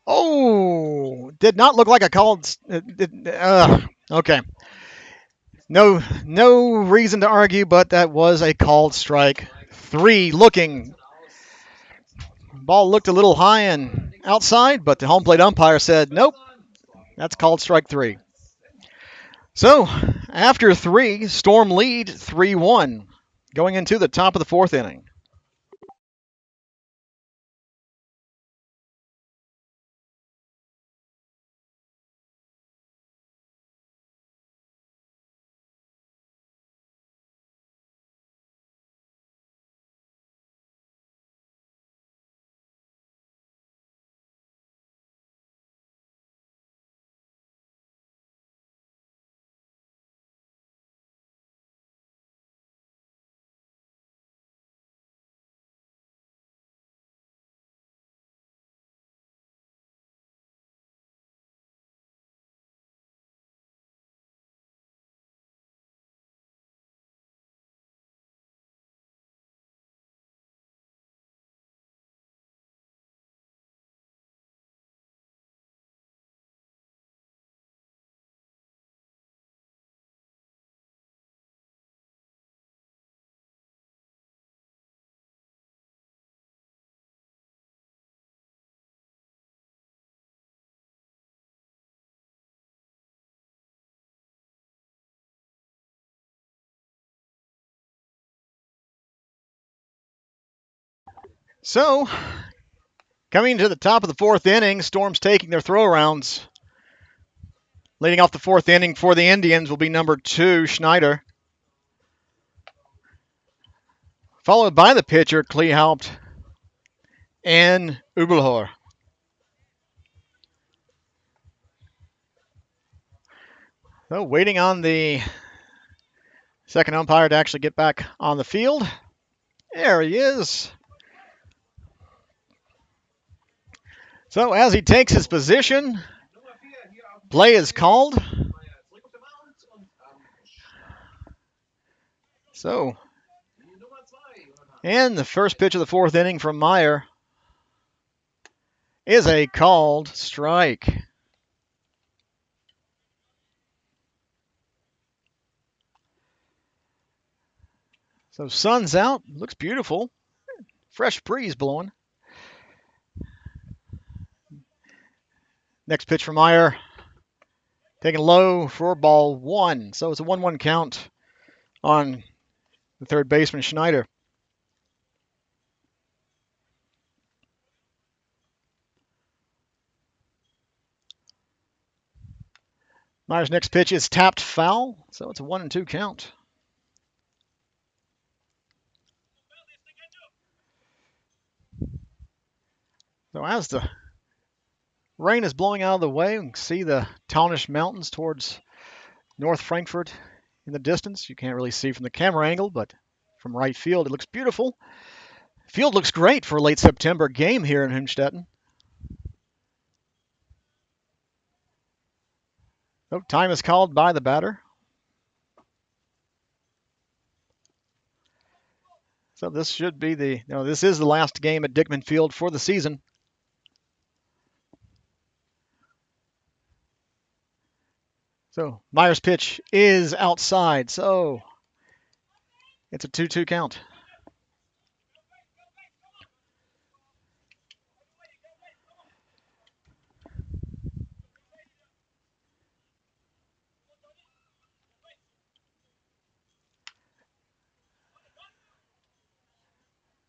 A: Oh, did not look like a called. Okay. No reason to argue, but that was a called strike 3 looking. Ball looked a little high and outside, but the home plate umpire said, nope, that's called strike 3. So, after 3, Storm lead 3-1 going into the top of the 4th inning. So, coming to the top of the fourth inning, Storm's taking their throw rounds. Leading off the fourth inning for the Indians will be number 2, Schneider. Followed by the pitcher, Kleehaupt and Ubelhor. So, waiting on the second umpire to actually get back on the field. There he is. So, as he takes his position, play is called. So, and the first pitch of the fourth inning from Meyer is a called strike. So sun's out, looks beautiful. Fresh breeze blowing. Next pitch from Meyer, taken low for ball 1. So it's a 1-1 count on the third baseman, Schneider. Meyer's next pitch is tapped foul, so it's a 1-2 count. So as the rain is blowing out of the way, you can see the Taunus Mountains towards North Frankfurt in the distance. You can't really see from the camera angle, but from right field, it looks beautiful. Field looks great for a late September game here in Hünstetten. So time is called by the batter. So this should be this is the last game at Dickman Field for the season. So Meyer's pitch is outside, so it's a 2-2 count.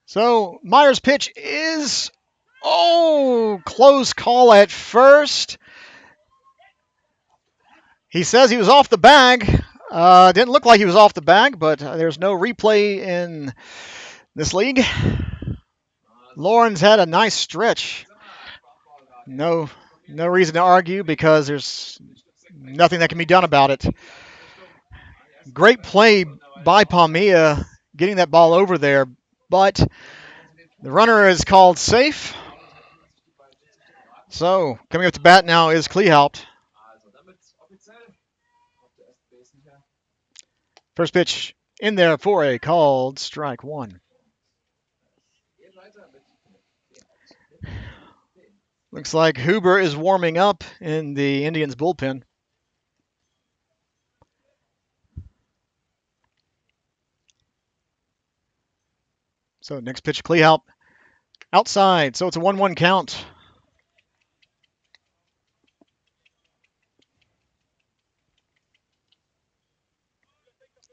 A: So Meyer's pitch is, close call at first. He says he was off the bag. Didn't look like he was off the bag, but there's no replay in this league. Lauren's had a nice stretch. No reason to argue because there's nothing that can be done about it. Great play by Palmia getting that ball over there, but the runner is called safe. So coming up to bat now is Kleehaupt. First pitch in there for a called strike 1. Looks like Huber is warming up in the Indians bullpen. So next pitch, Kleehaupt outside. So it's a 1-1 count.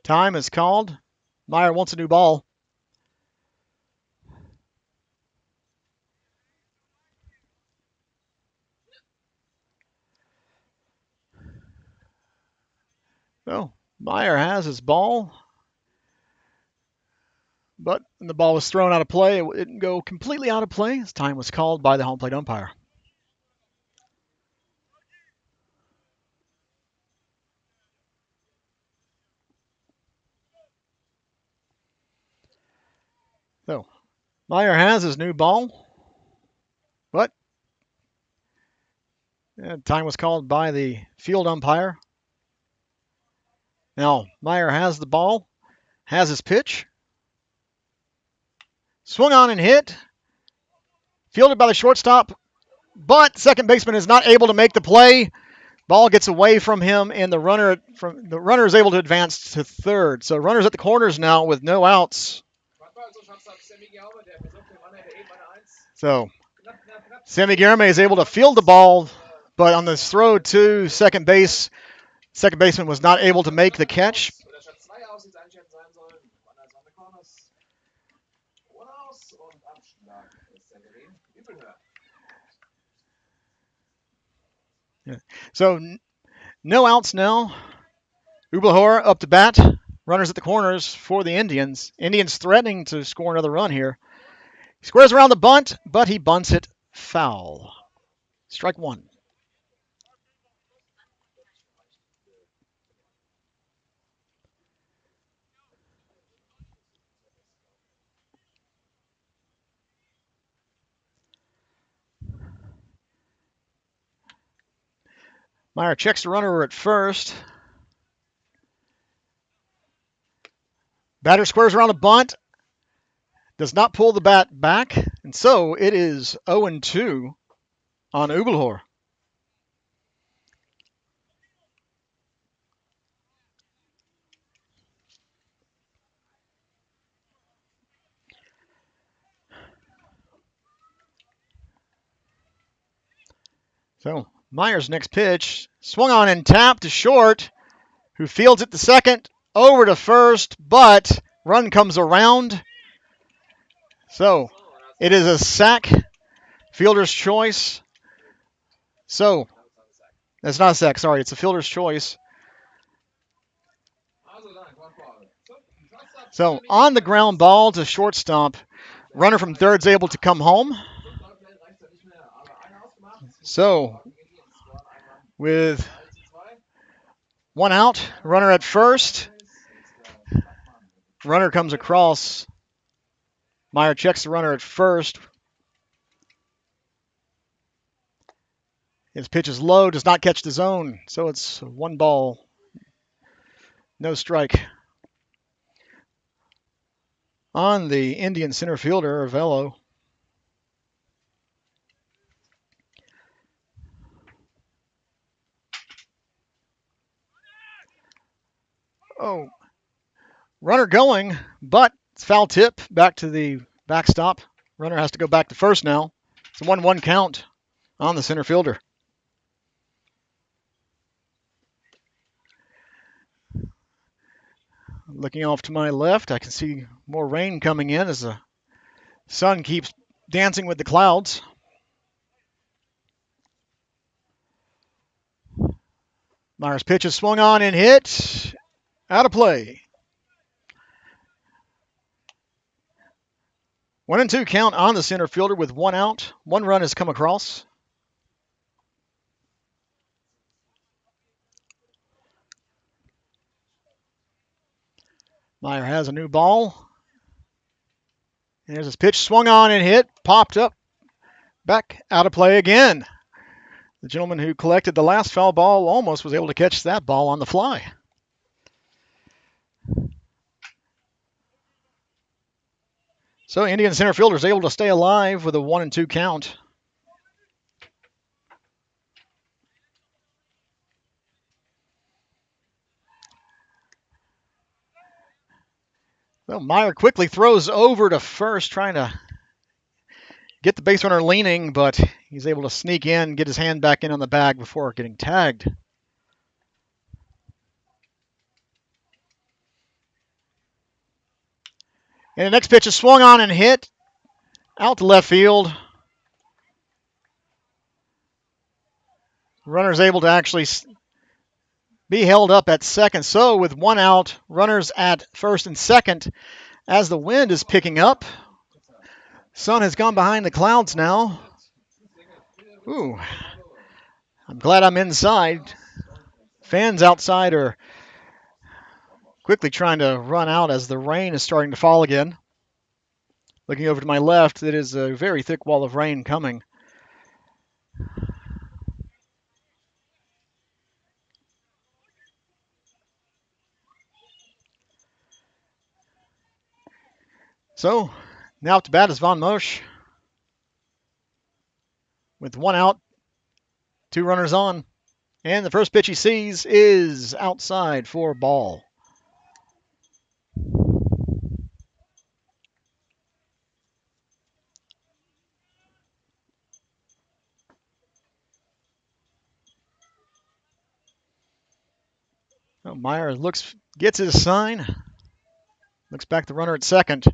A: Time is called. Meyer wants a new ball. So Meyer has his ball, but when the ball was thrown out of play, it didn't go completely out of play. His time was called by the home plate umpire. So Meyer has his new ball, but time was called by the field umpire. Now Meyer has the ball, has his pitch. Swung on and hit. Fielded by the shortstop, but second baseman is not able to make the play. Ball gets away from him, and the runner is able to advance to third. So runners at the corners now with no outs. So Sammy Guerme is able to field the ball, but on this throw to second base, second baseman was not able to make the catch. Yeah. So no outs now. Ublahor up to bat. Runners at the corners for the Indians. Indians threatening to score another run here. He squares around the bunt, but he bunts it foul. Strike one. Meyer checks the runner at first. Batter squares around the bunt. Does not pull the bat back. And so it is 0-2 on Ublahor. So Meyer's next pitch swung on and tapped to short, who fields it to second, over to first, but run comes around. So it is a sack, fielder's choice. So that's not a sack, sorry, it's a fielder's choice. So on the ground ball to shortstop, runner from third's able to come home. So with one out, runner at first. Runner comes across. Meyer checks the runner at first. His pitch is low, does not catch the zone, so it's one ball, no strike. On the Indian center fielder, Avello. Oh, runner going, but it's foul tip back to the backstop. Runner has to go back to first now. It's a 1-1 count on the center fielder. Looking off to my left, I can see more rain coming in as the sun keeps dancing with the clouds. Meyer's pitch is swung on and hit. Out of play. 1-2 count on the center fielder with one out. One run has come across. Meyer has a new ball. There's his pitch swung on and hit. Popped up. Back out of play again. The gentleman who collected the last foul ball almost was able to catch that ball on the fly. So Indian center fielder is able to stay alive with a 1-2 count. Well, Meyer quickly throws over to first, trying to get the base runner leaning, but he's able to sneak in, get his hand back in on the bag before getting tagged. And the next pitch is swung on and hit out to left field. Runner's able to actually be held up at second. So with one out, runners at first and second as the wind is picking up. Sun has gone behind the clouds now. Ooh, I'm glad I'm inside. Fans outside are quickly trying to run out as the rain is starting to fall again. Looking over to my left, it is a very thick wall of rain coming. So now to bat is Von Mosch. With one out, two runners on. And the first pitch he sees is outside for a ball. Oh, Meyer gets his sign. Looks back the runner at second.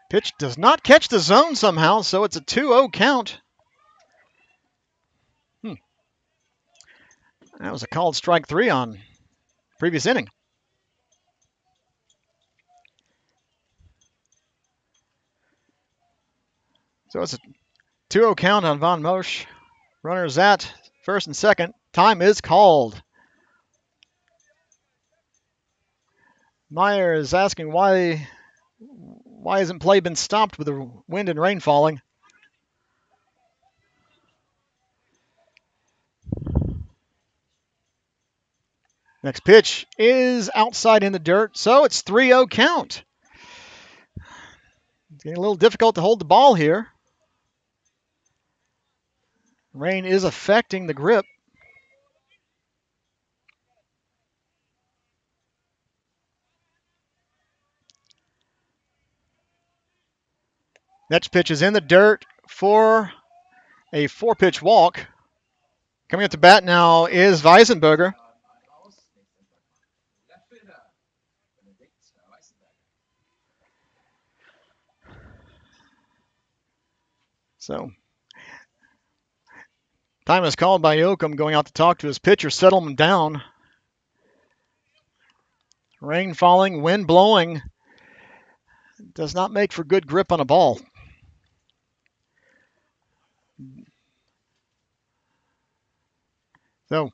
A: Pitch does not catch the zone somehow, so it's a 2-0 count. That was a called strike 3 on previous inning. So it's a 2-0 count on Von Mosch. Runners at first and second. Time is called. Meyer is asking why hasn't play been stopped with the wind and rain falling? Next pitch is outside in the dirt, so it's 3-0 count. It's getting a little difficult to hold the ball here. Rain is affecting the grip. Next pitch is in the dirt for a 4-pitch walk. Coming up to bat now is Weisenberger. So, time is called by Yoakum going out to talk to his pitcher, settle him down. Rain falling, wind blowing. Does not make for good grip on a ball. So,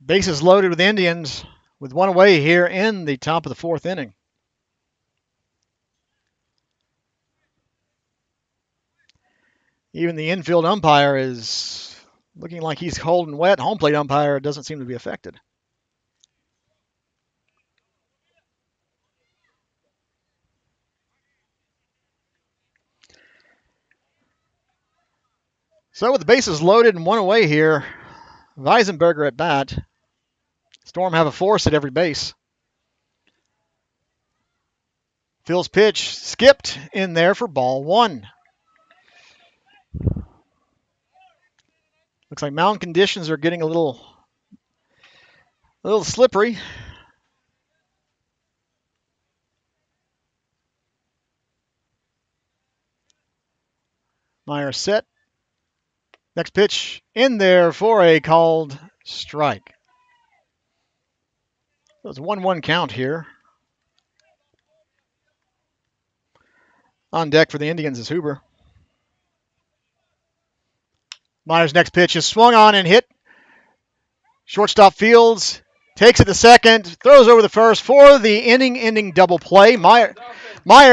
A: bases loaded with Indians with one away here in the top of the 4th inning. Even the infield umpire is looking like he's holding wet. Home plate umpire doesn't seem to be affected. So with the bases loaded and one away here, Weisenberger at bat. Storm have a force at every base. Phil's pitch skipped in there for ball 1. Looks like mound conditions are getting a little slippery. Meyer set. Next pitch in there for a called strike. So it's a 1-1 count here. On deck for the Indians is Huber. Meyer's next pitch is swung on and hit. Shortstop Fields takes it to second, throws over the first for the inning-ending double play. Meyer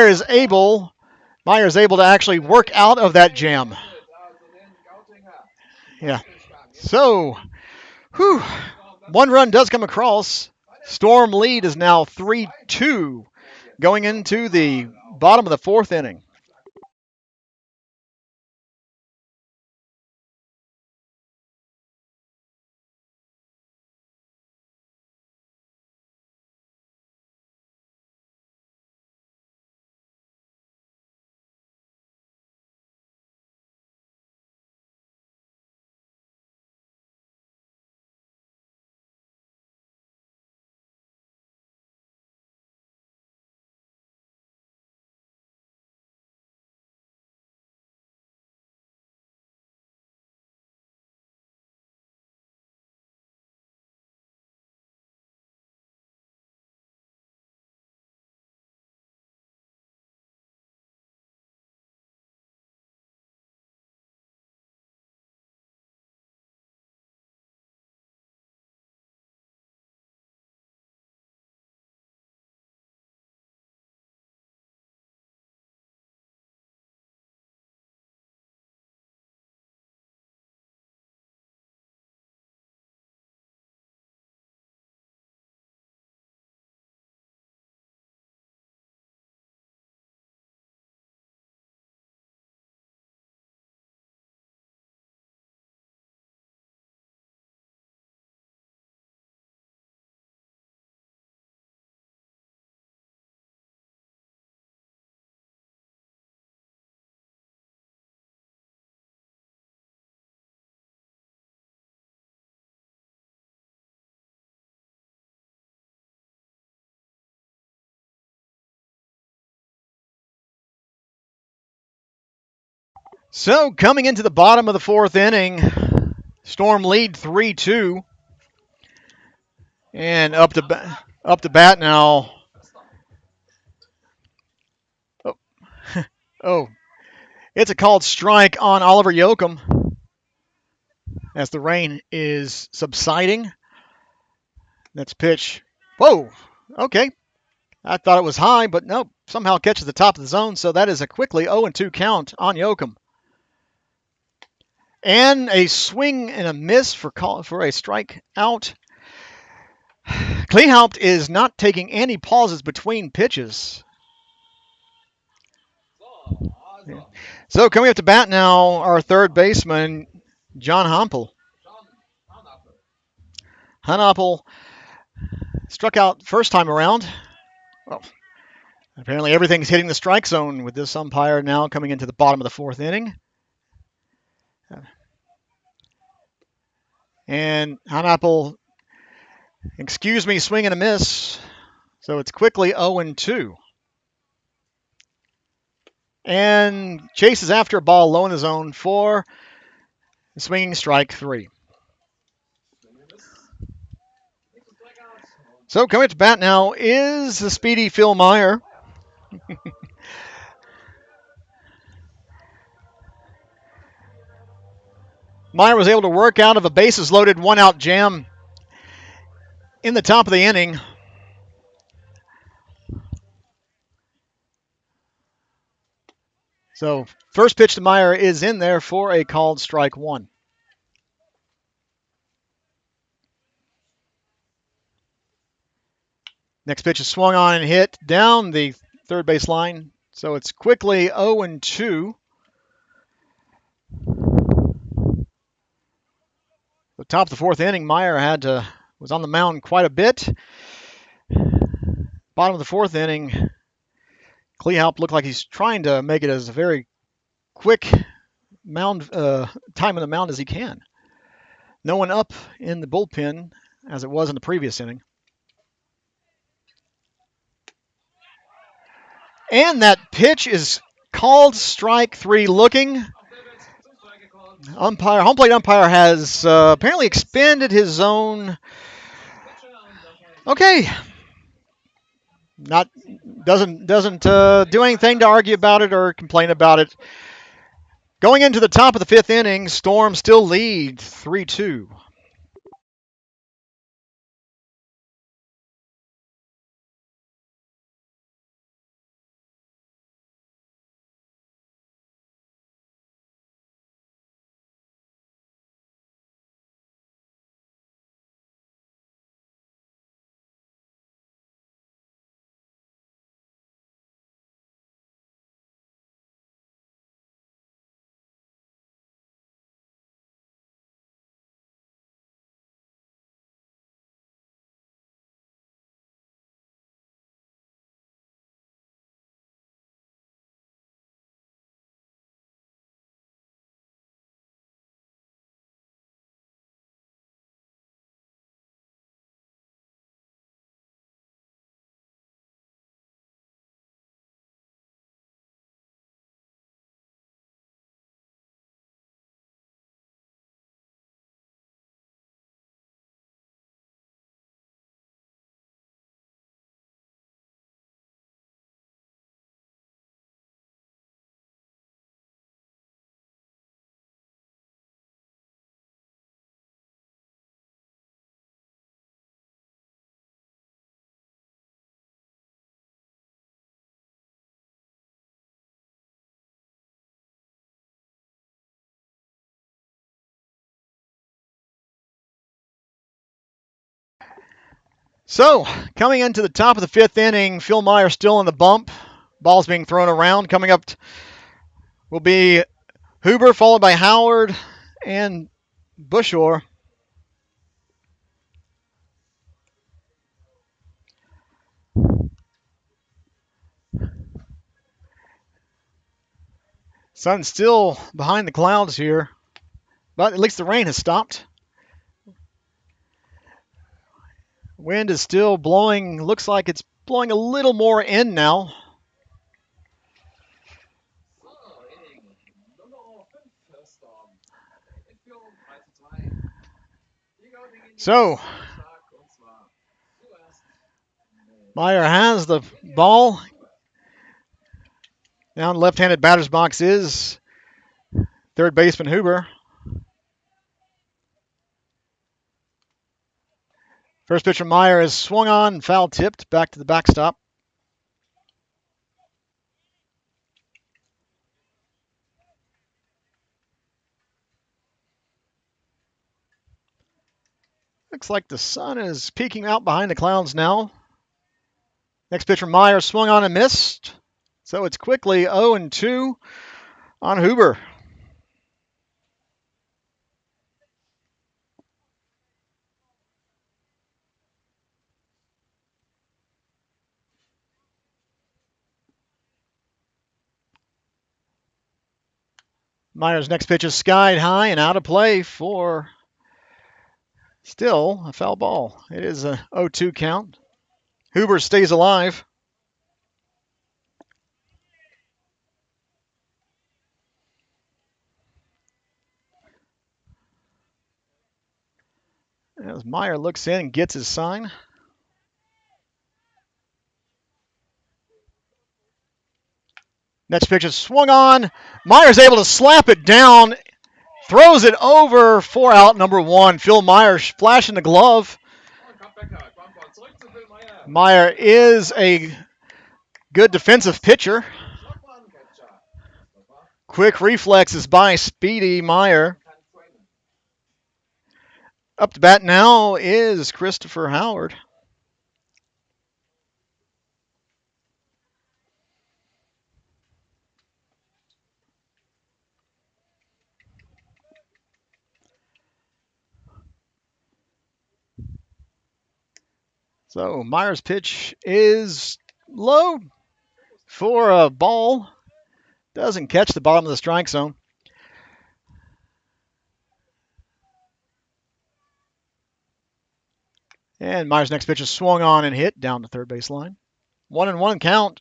A: is able to actually work out of that jam. Yeah. So, 1 run does come across. Storm lead is now 3-2 going into the bottom of the 4th inning. So coming into the bottom of the fourth inning, Storm lead 3-2. And up to bat now. Oh, oh, it's a called strike on Oliver Yoakum as the rain is subsiding. That's pitch. Whoa, okay. I thought it was high, but nope. Somehow catches the top of the zone, so that is a quickly 0-2 count on Yoakum. And a swing and a miss for a strikeout. Kleehaupt is not taking any pauses between pitches. So coming up to bat now, our third baseman, John Hampel. Hampel struck out first time around. Well, apparently everything's hitting the strike zone with this umpire now coming into the bottom of the fourth inning. And Hampel, excuse me, swing and a miss. So it's quickly 0-2. And chases after a ball low in the zone for swinging strike 3. So coming to bat now is the speedy Phil Meyer. Meyer was able to work out of a bases loaded 1-out jam in the top of the inning. So first pitch to Meyer is in there for a called strike 1. Next pitch is swung on and hit down the third base line. So it's quickly 0-2. The top of the fourth inning, Meyer was on the mound quite a bit. Bottom of the fourth inning, Kleehaupt looked like he's trying to make it as a very quick mound time on the mound as he can. No one up in the bullpen as it was in the previous inning. And that pitch is called strike 3 looking. Home plate umpire has apparently expanded his zone. Okay. Doesn't do anything to argue about it or complain about it. Going into the top of the fifth inning, Storm still lead 3-2. So, coming into the top of the fifth inning, Phil Meyer still in the bump. Ball's being thrown around. Coming up will be Huber, followed by Howard and Bushore. Sun's still behind the clouds here, but at least the rain has stopped. Wind is still blowing. Looks like it's blowing a little more in now. So, Meyer has the ball. Now in the left-handed batter's box is third baseman Huber. First pitcher Meyer is swung on, foul tipped, back to the backstop. Looks like the sun is peeking out behind the clouds now. Next pitcher Meyer swung on and missed. So it's quickly 0-2 on Huber. Meyer's next pitch is skied high and out of play for still a foul ball. It is a 0-2 count. Huber stays alive. As Meyer looks in and gets his sign. Next pitch is swung on. Meyer's able to slap it down, throws it over for out number one. Phil Meyer flashing the glove. Meyer is a good defensive pitcher. Quick reflexes by Speedy Meyer. Up to bat now is Christopher Howard. So Meyer's pitch is low for a ball. Doesn't catch the bottom of the strike zone. And Meyer's next pitch is swung on and hit down the third base line. 1-1 count.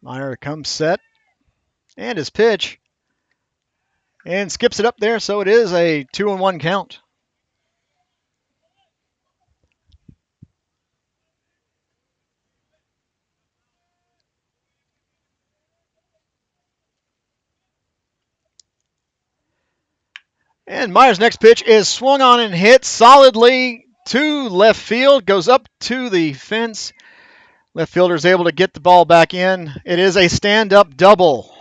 A: Meyer comes set. And his pitch. And skips it up there, so it is a 2-1 count. And Meyer's next pitch is swung on and hit solidly to left field. Goes up to the fence. Left fielder is able to get the ball back in. It is a stand-up double.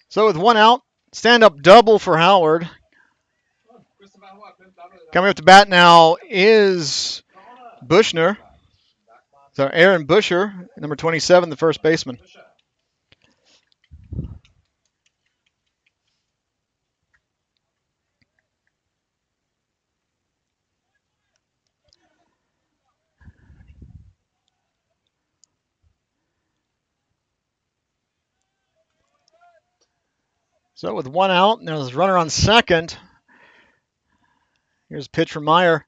A: So with one out, stand-up double for Howard. Coming up to bat now is Bushner. So Aaron Busher, number 27, the first baseman. So with one out, and there's a runner on second. Here's a pitch from Meyer.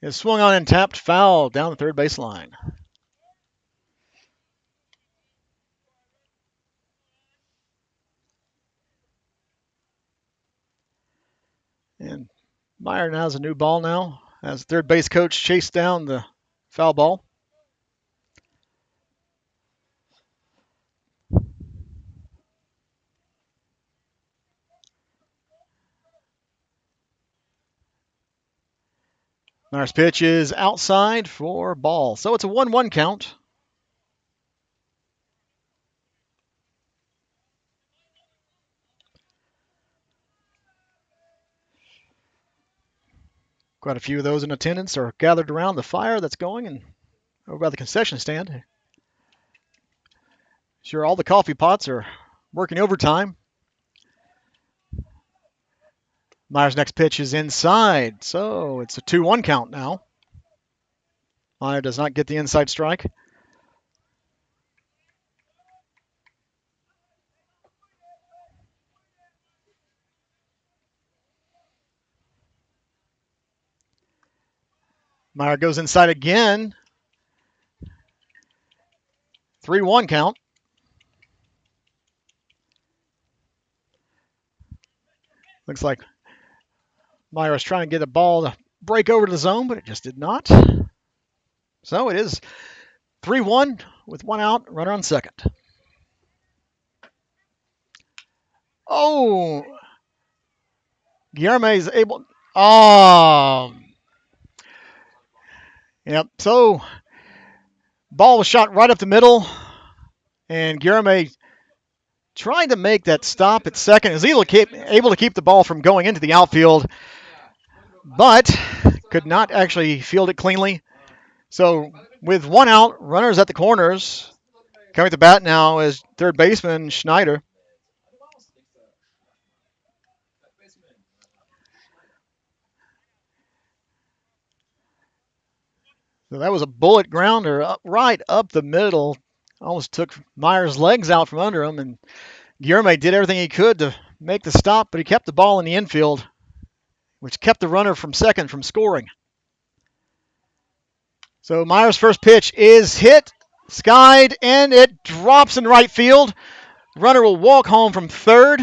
A: It's swung on and tapped foul down the third baseline. And Meyer now has a new ball now as third base coach chased down the foul ball. Meyer's pitch is outside for ball. So it's a 1-1 count. Quite a few of those in attendance are gathered around the fire that's going and over by the concession stand. Sure, all the coffee pots are working overtime. Meyer's next pitch is inside, so it's a 2-1 count now. Meyer does not get the inside strike. Meyer goes inside again. 3-1 count. Looks like Meyer is trying to get a ball to break over to the zone, but it just did not. So it is 3-1 with one out, runner on second. Oh, Guillerme is able. Oh, yep. So ball was shot right up the middle, and Guillerme trying to make that stop at second. Is able to keep the ball from going into the outfield, but could not actually field it cleanly. So with one out, runners at the corners. Coming to bat now is third baseman Schneider. So that was a bullet grounder right up the middle. Almost took Meyer's legs out from under him, and Guillerme did everything he could to make the stop, but he kept the ball in the infield, which kept the runner from second from scoring. So Meyer's first pitch is hit, skied, and it drops in right field. Runner will walk home from third.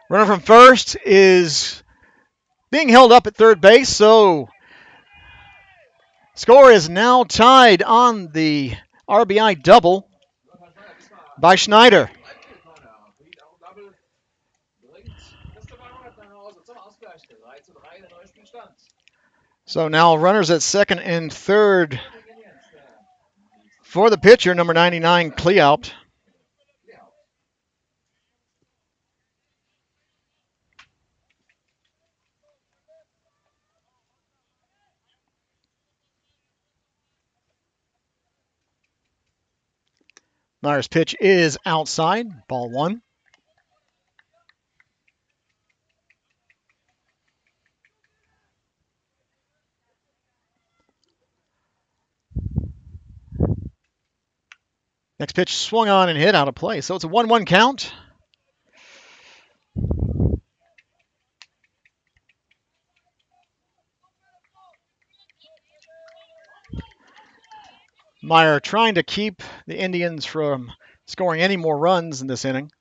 A: Runner from first is being held up at third base, so score is now tied on the RBI double by Schneider. So now runners at second and third for the pitcher, number 99, Kleaupt. Meyer's pitch is outside, ball one. Next pitch swung on and hit out of play. So it's a 1-1 count. Meyer trying to keep the Indians from scoring any more runs in this inning.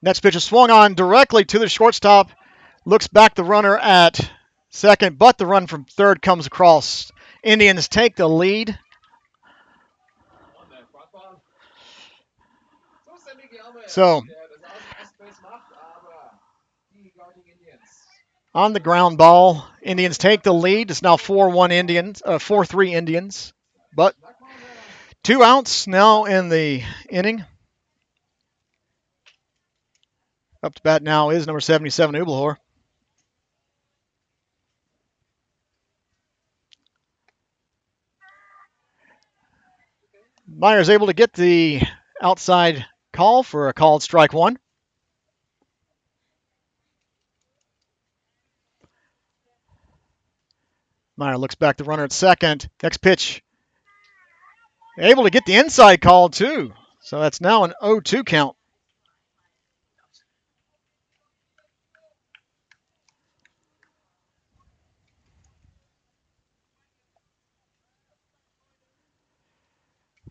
A: Next pitch is swung on directly to the shortstop. Looks back the runner at second, but the run from third comes across. Indians take the lead. So on the ground ball, Indians take the lead. It's now 4-1 Indians, 4-3 Indians. But 2 outs now in the inning. Up to bat now is number 77, Ublehor. Meyer's able to get the outside call for a called strike one. Meyer looks back the runner at second. Next pitch. Able to get the inside call, too. So that's now an 0-2 count.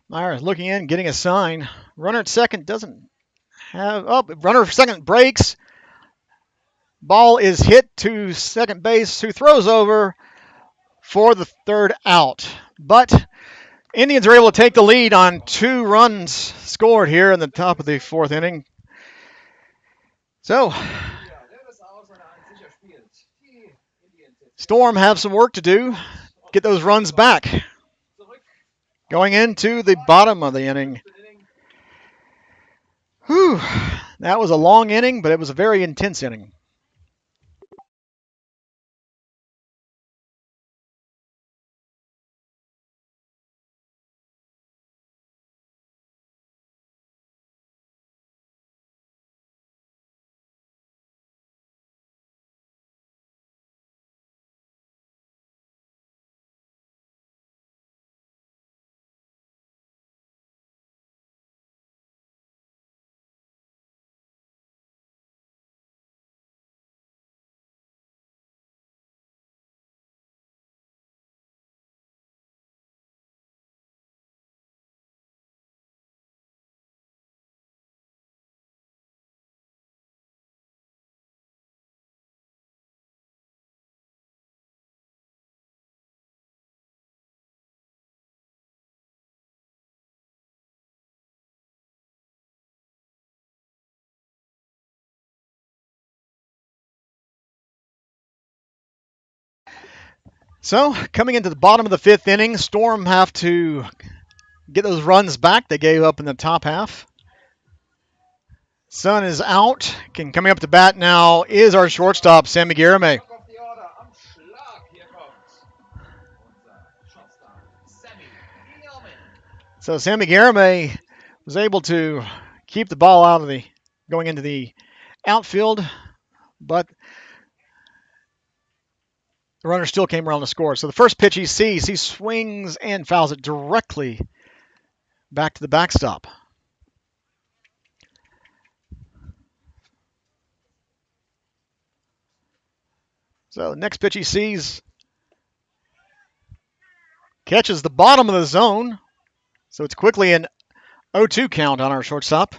A: Meyer is looking in, getting a sign. Runner at second doesn't have. Oh, runner at second breaks. Ball is hit to second base, who throws over for the third out. But Indians are able to take the lead on 2 runs scored here in the top of the 4th inning. So, Storm have some work to do. Get those runs back. Going into the bottom of the inning. Whew. That was a long inning, but it was a very intense inning. So coming into the bottom of the fifth inning, Storm have to get those runs back they gave up in the top half. Sun is out. Coming up to bat now is our shortstop, Sammy Garame. So Sammy Garame was able to keep the ball out of the going into the outfield, but the runner still came around to score. So the first pitch he sees, he swings and fouls it directly back to the backstop. So the next pitch he sees catches the bottom of the zone. So it's quickly an 0-2 count on our shortstop.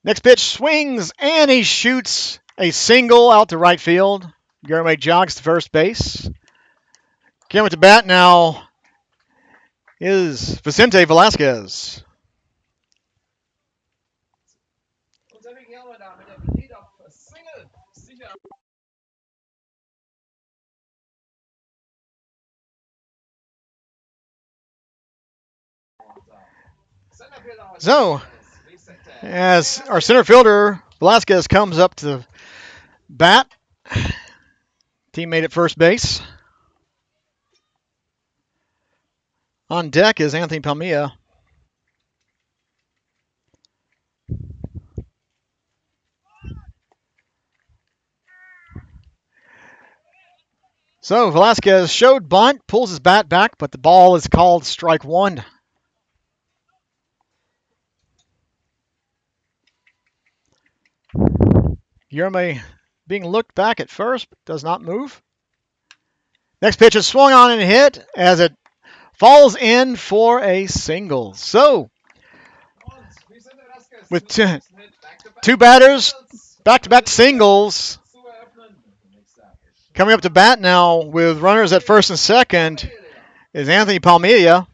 A: Next pitch swings and he shoots a single out to right field. Garame jogs to first base. Coming to bat now is Vicente Velasquez. So, as our center fielder, Velasquez comes up to the bat, teammate at first base. On deck is Anthony Palmilla. So Velasquez showed bunt, pulls his bat back, but the ball is called strike one. Guillermo being looked back at first, but does not move. Next pitch is swung on and hit as it falls in for a single. So, with two batters, back-to-back singles, coming up to bat now with runners at first and second is Anthony Palmilla.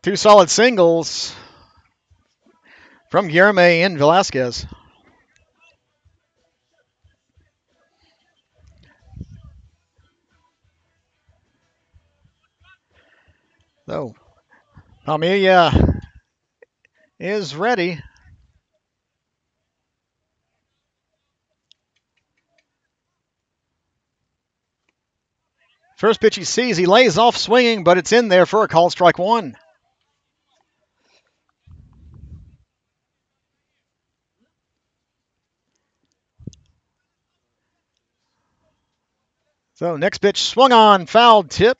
A: Two solid singles from Guillermo and Velasquez. So, Palmilla is ready. First pitch he sees, he lays off swinging, but it's in there for a call strike one. So next pitch swung on, foul tip.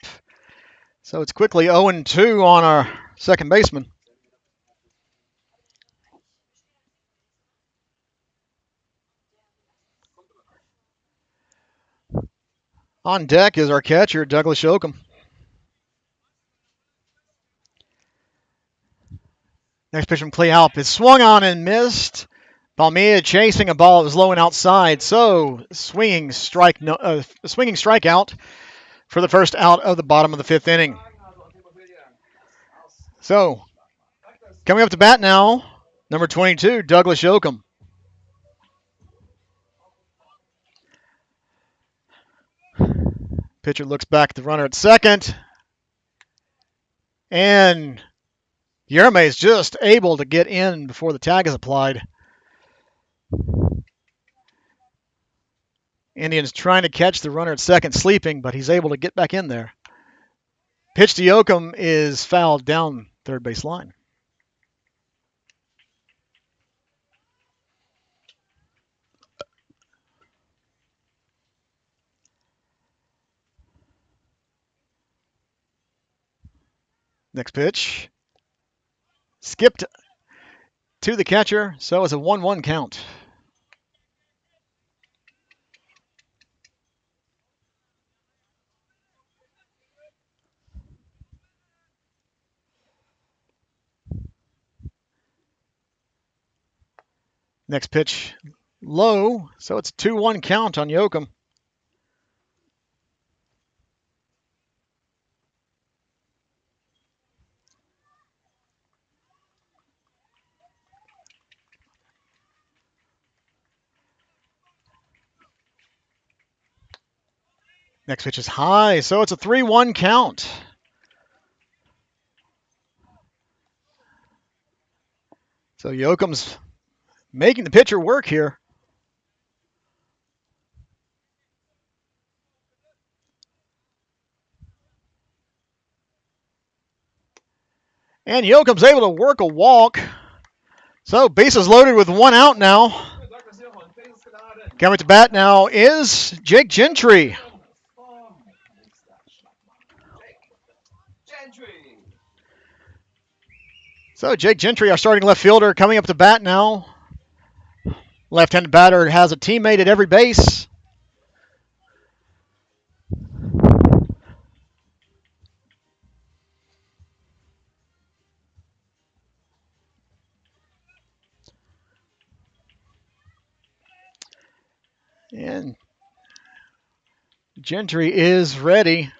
A: So it's quickly 0-2 on our second baseman. On deck is our catcher, Douglas Yoakum. Next pitch from Clay Halp is swung on and missed. Palmilla chasing a ball that was low and outside. So swinging strikeout for the first out of the bottom of the fifth inning. So coming up to bat now, number 22, Douglas Yoakum. Pitcher looks back at the runner at second. And Guillermo is just able to get in before the tag is applied. Indians trying to catch the runner at second sleeping, but he's able to get back in there. Pitch to Yoakum is fouled down third base line. Next pitch. Skipped to the catcher, so it's a 1-1 count. Next pitch low, so it's a 2-1 count on Yoakum. Next pitch is high, so it's a 3-1 count. So Yoakum's making the pitcher work here. And Yoakum's able to work a walk. So bases loaded with 1 out now. Coming to bat now is Jake Gentry. So Jake Gentry, our starting left fielder, coming up to bat now. Left-handed batter has a teammate at every base. And Gentry is ready.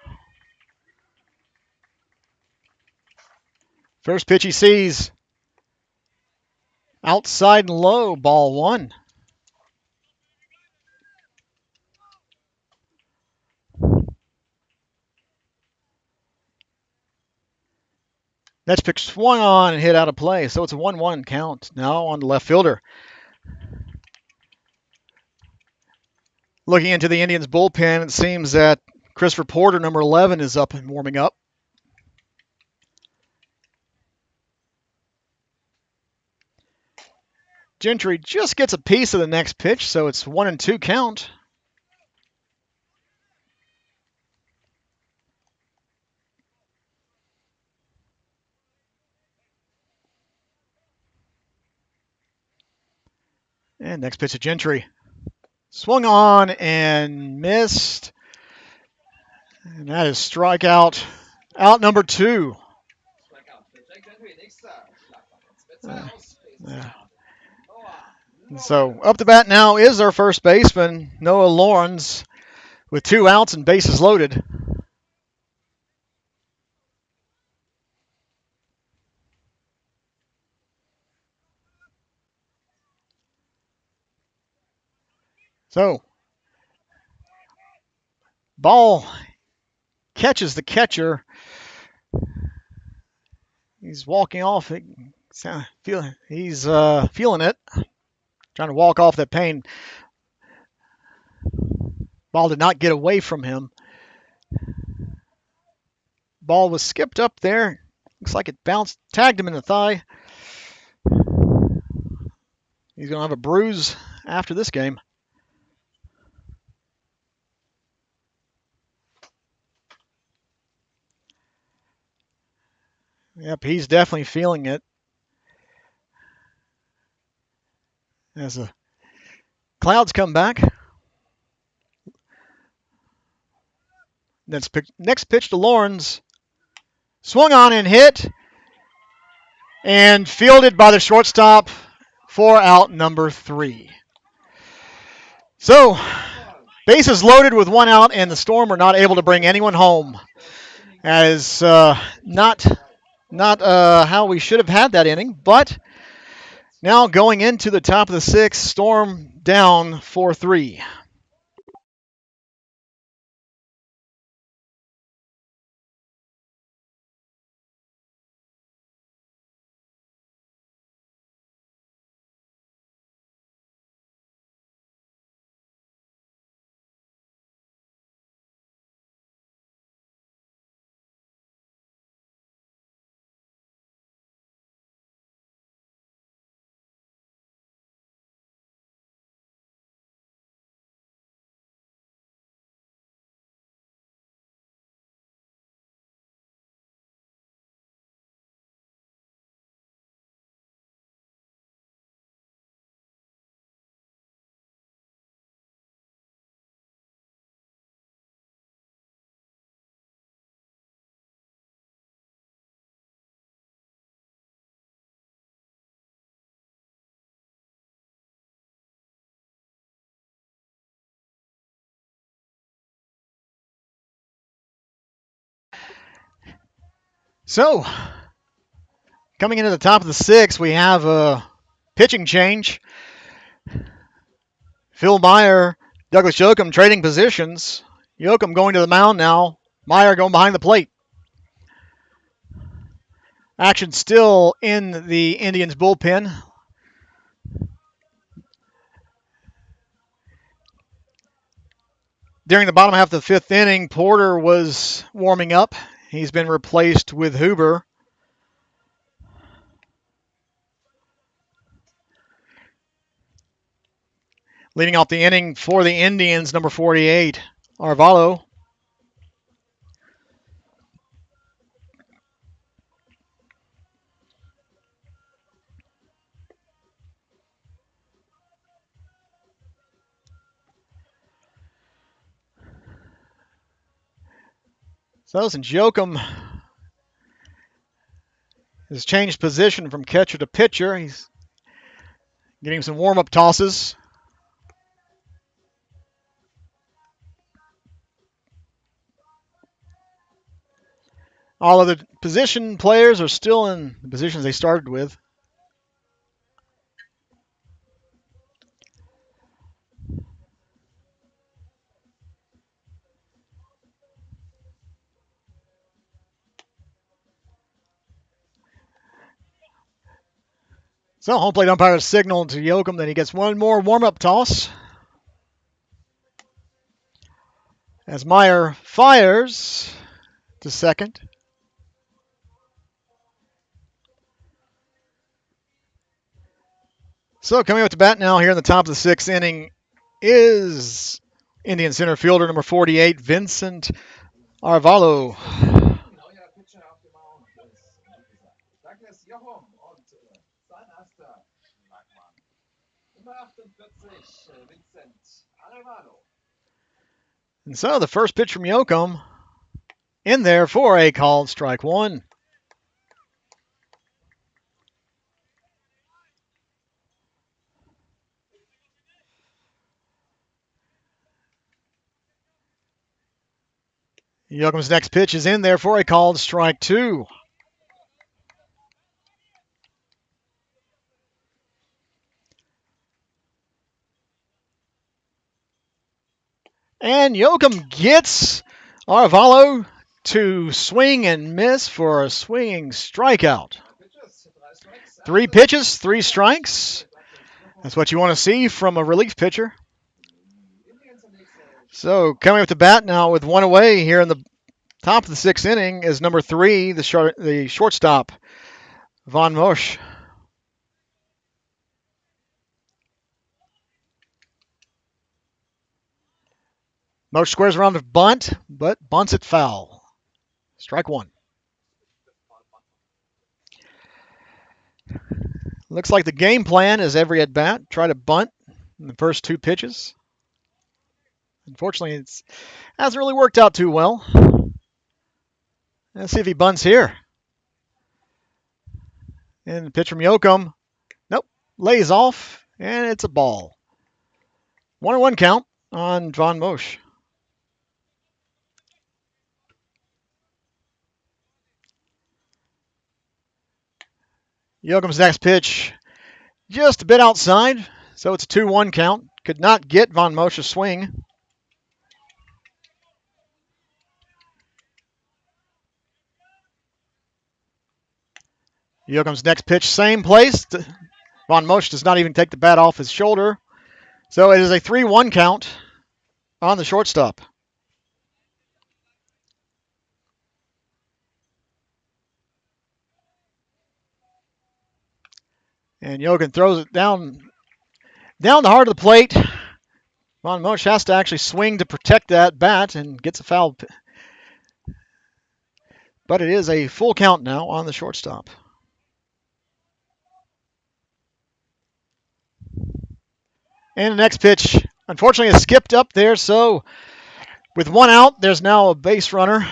A: First pitch he sees. Outside and low, ball 1. Next pitch swung on and hit out of play. So it's a 1-1 count now on the left fielder. Looking into the Indians bullpen, it seems that Christopher Porter, number 11, is up and warming up. Gentry just gets a piece of the next pitch, so it's 1-2 count. And next pitch to Gentry. Swung on and missed. And that is strikeout. Out number 2. So up to bat now is our first baseman, Noah Lawrence, with 2 outs and bases loaded. So ball catches the catcher. He's walking off. He's feeling it. Trying to walk off that pain. Ball did not get away from him. Ball was skipped up there. Looks like it bounced, tagged him in the thigh. He's going to have a bruise after this game. Yep, he's definitely feeling it. As the clouds come back. Next pitch to Lawrence. Swung on and hit. And fielded by the shortstop for out number 3. So, bases loaded with 1 out, and the Storm are not able to bring anyone home. As not how we should have had that inning, but now going into the top of the 6th, Storm down 4-3. So, coming into the top of the 6th, we have a pitching change. Phil Meyer, Douglas Jokum trading positions. Yoakum going to the mound now. Meyer going behind the plate. Action still in the Indians bullpen. During the bottom half of the fifth inning, Porter was warming up. He's been replaced with Huber. Leading off the inning for the Indians, number 48, Arvalo. So since Yoakum has changed position from catcher to pitcher, he's getting some warm-up tosses. All of the position players are still in the positions they started with. So home plate umpire signaled to Yoakum that he gets one more warm-up toss. As Meyer fires to second. So coming up to bat now here in the top of the sixth inning is Indian center fielder number 48, Vincent Arvalo. And so the first pitch from Yoakum in there for a called strike one. Yoakum's next pitch is in there for a called strike two. And Yoakum gets Arvalo to swing and miss for a swinging strikeout. 3 pitches, 3 strikes. That's what you want to see from a relief pitcher. So coming up to bat now with one away here in the top of the sixth inning is number 3, the shortstop, Von Mosch. Mosch squares around to bunt, but bunts it foul. Strike one. Looks like the game plan is every at bat, try to bunt in the first 2 pitches. Unfortunately, it hasn't really worked out too well. Let's see if he bunts here. And the pitch from Yoakum, nope, lays off, and it's a ball. 1-1 count on Von Mosch. Yoakum's next pitch, just a bit outside, so it's a 2-1 count. Could not get Von Mosch's swing. Yoakum's next pitch, same place. Von Mosch does not even take the bat off his shoulder. So it is a 3-1 count on the shortstop. And Yoakum throws it down the heart of the plate. Von Mosch has to actually swing to protect that bat and gets a foul. But it is a full count now on the shortstop. And the next pitch, unfortunately, is skipped up there. So with 1 out, there's now a base runner.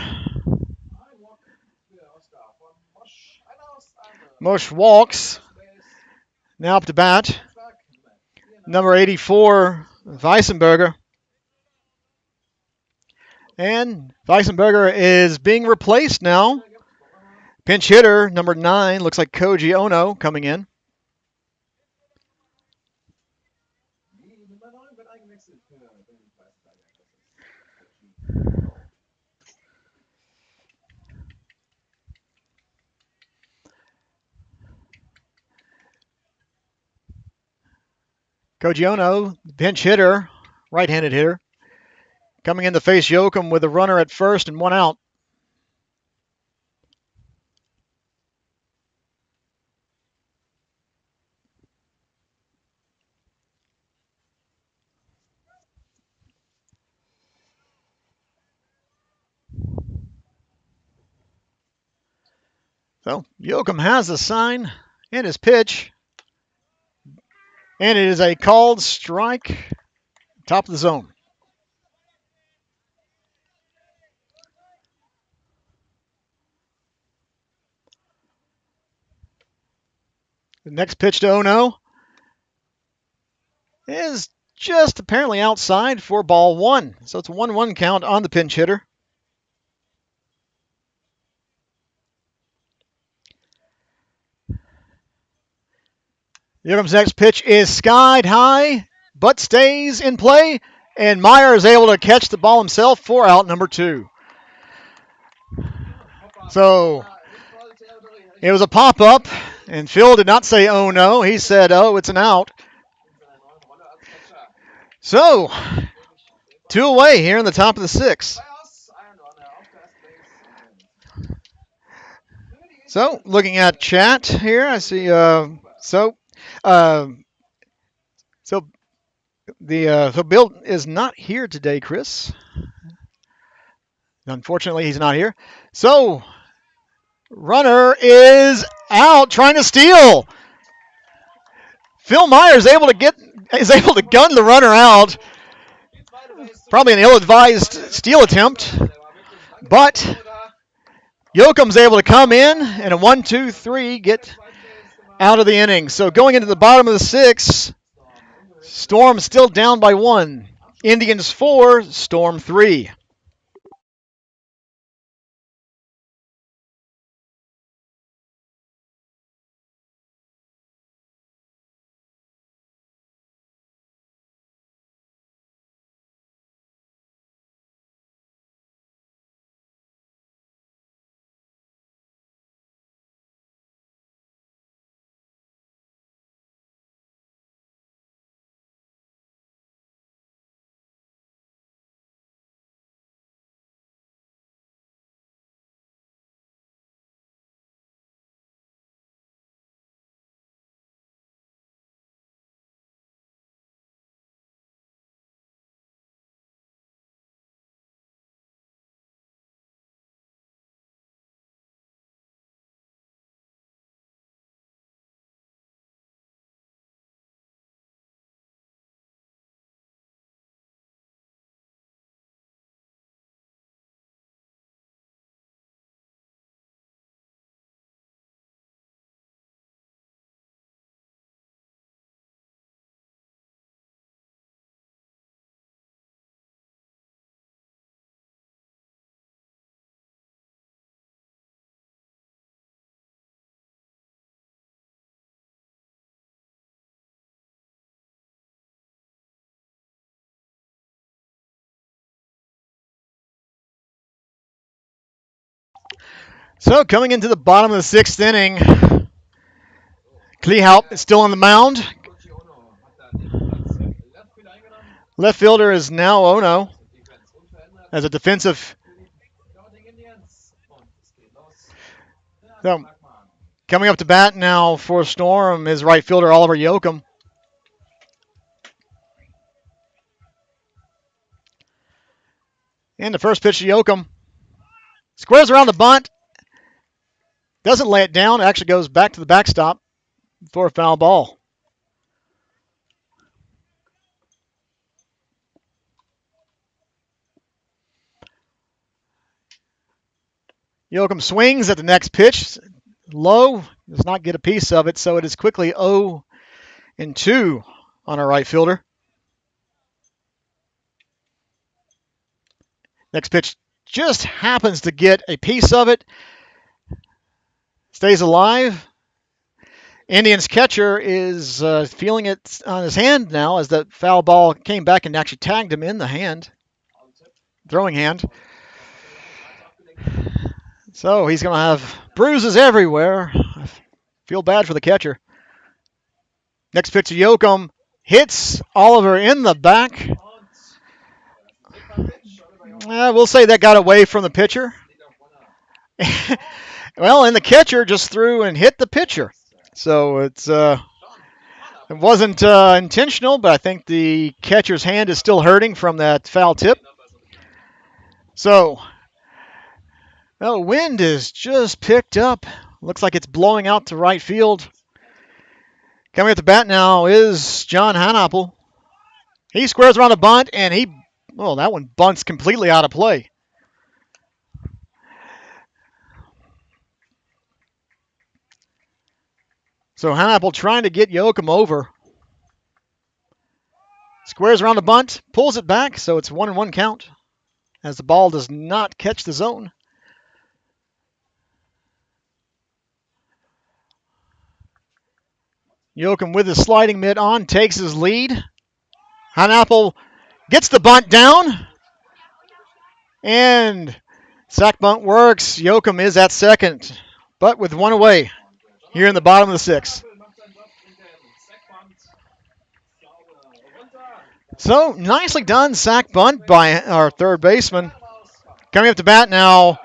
A: Mosch walks. Now up to bat. Number 84, Weissenberger. And Weissenberger is being replaced now. Pinch hitter, number 9, looks like Koji Ono coming in. Koji Ono, pinch hitter, right-handed hitter, coming in to face Yoakum with a runner at first and one out. So Yoakum has the sign and his pitch. And it is a called strike, top of the zone. The next pitch to Ono is just apparently outside for ball one. So it's a 1-1 count on the pinch hitter. Yoakum's next pitch is skied high, but stays in play. And Meyer is able to catch the ball himself for out number 2. So it was a pop-up, and Phil did not say, oh, no. He said, oh, it's an out. So 2 away here in the top of the 6th. So looking at chat here, I see, so Bill is not here today, Chris. Unfortunately, he's not here. So runner is out trying to steal. Phil Meyer is able to gun the runner out. Probably an ill-advised steal attempt, but Yoakum's able to come in and a 1-2-3 get out of the inning. So going into the bottom of the 6th, Storm still down by 1. Indians 4, Storm 3. So coming into the bottom of the 6th inning, Kleehaupt is still on the mound. Left fielder is now Ono as a defensive. So coming up to bat now for Storm is right fielder Oliver Yoakum. And the first pitch to Yoakum. Squares around the bunt. Doesn't lay it down. Actually goes back to the backstop for a foul ball. Yoakum swings at the next pitch. Low. Does not get a piece of it, so it is quickly 0-2 on our right fielder. Next pitch just happens to get a piece of it. Stays alive. Indians catcher is feeling it on his hand now as the foul ball came back and actually tagged him in the hand. Throwing hand. So he's going to have bruises everywhere. I feel bad for the catcher. Next pitch to Yoakum. hits Oliver in the back. We'll say that got away from the pitcher. Well, and the catcher just threw and hit the pitcher. So it wasn't intentional, but I think the catcher's hand is still hurting from that foul tip. So, the wind is just picked up. Looks like it's blowing out to right field. Coming at the bat now is John Hanapple. He squares around a bunt, and that one bunts completely out of play. So Hanapple trying to get Yoakum over. Squares around the bunt, pulls it back, so it's 1-1 count as the ball does not catch the zone. Yoakum with his sliding mitt on takes his lead. Hanapple gets the bunt down. And sack bunt works. Yoakum is at second, but with one away here in the bottom of the sixth. So, nicely done sack bunt by our third baseman. Coming up to bat now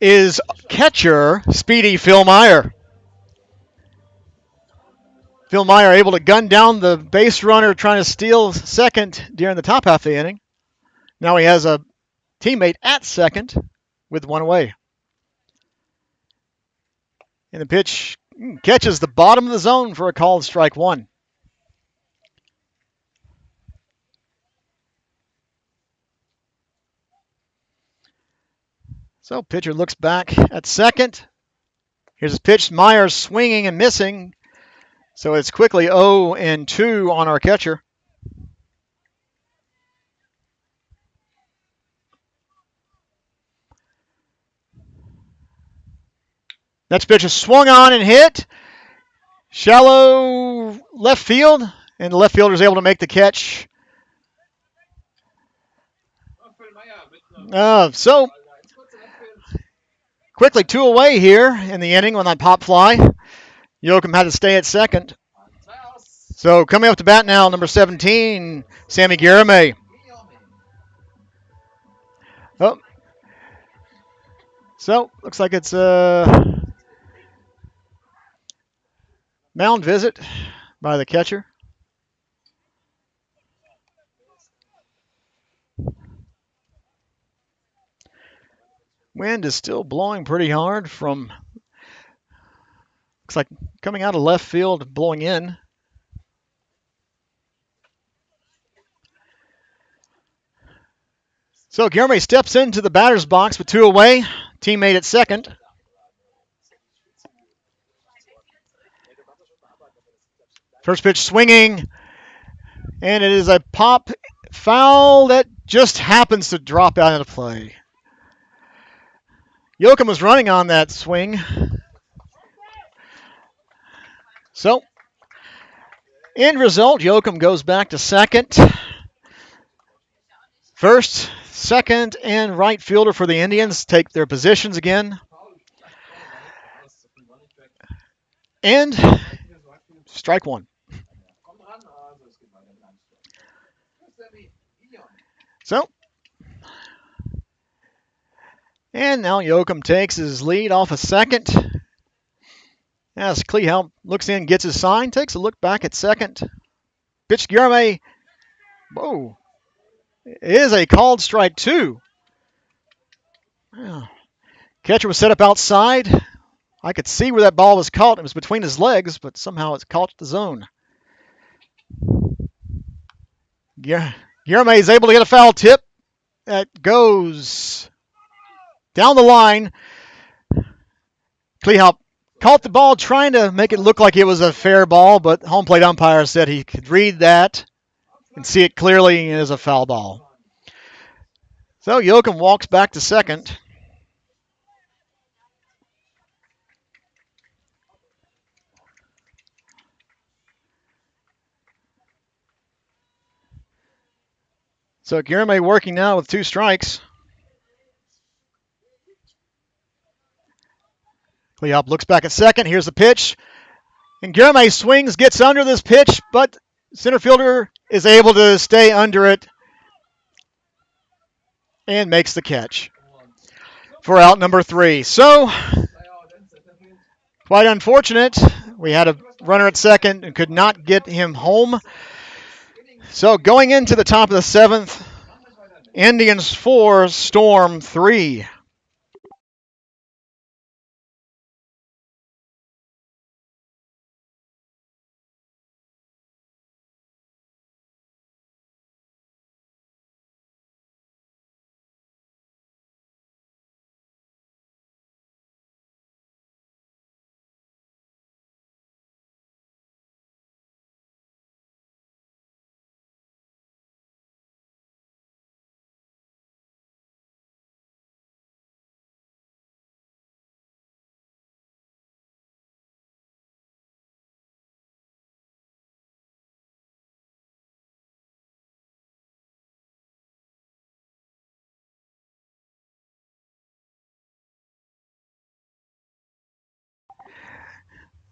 A: is catcher Speedy Phil Meyer. Phil Meyer able to gun down the base runner trying to steal second during the top half of the inning. Now he has a teammate at second with one away. And the pitch catches the bottom of the zone for a called strike one. So pitcher looks back at second. Here's his pitch. Myers swinging and missing. So it's quickly 0-2 on our catcher. Next pitch is swung on and hit. Shallow left field. And the left fielder is able to make the catch. So quickly 2 away here in the inning on that pop fly. Yoakum had to stay at second. So coming up to bat now, number 17, Sammy Garamay. Oh. So looks like it's a mound visit by the catcher. Wind is still blowing pretty hard from, looks like coming out of left field, blowing in. So Garamay steps into the batter's box with 2 away. Teammate at second. First pitch swinging. And it is a pop foul that just happens to drop out of play. Yoakum was running on that swing. So, end result, Yoakum goes back to second. First, second, and right fielder for the Indians take their positions again. And strike one. So, and now Yoakum takes his lead off a second. As Kleehelm looks in, gets his sign, takes a look back at second. Pitch Garamay. Whoa. It is a called strike two. Catcher was set up outside. I could see where that ball was caught. It was between his legs, but somehow it's caught the zone. Garamay is able to get a foul tip. That goes down the line. Kleehelm caught the ball trying to make it look like it was a fair ball, but home plate umpire said he could read that and see it clearly as a foul ball. So Yoakum walks back to second. So Garamay working now with 2 strikes. Kleehelm looks back at second. Here's the pitch. And Garamay swings, gets under this pitch, but Center fielder is able to stay under it and makes the catch for out number 3. So, quite unfortunate. We had a runner at second and could not get him home. So, going into the top of the 7th, Indians 4, Storm 3.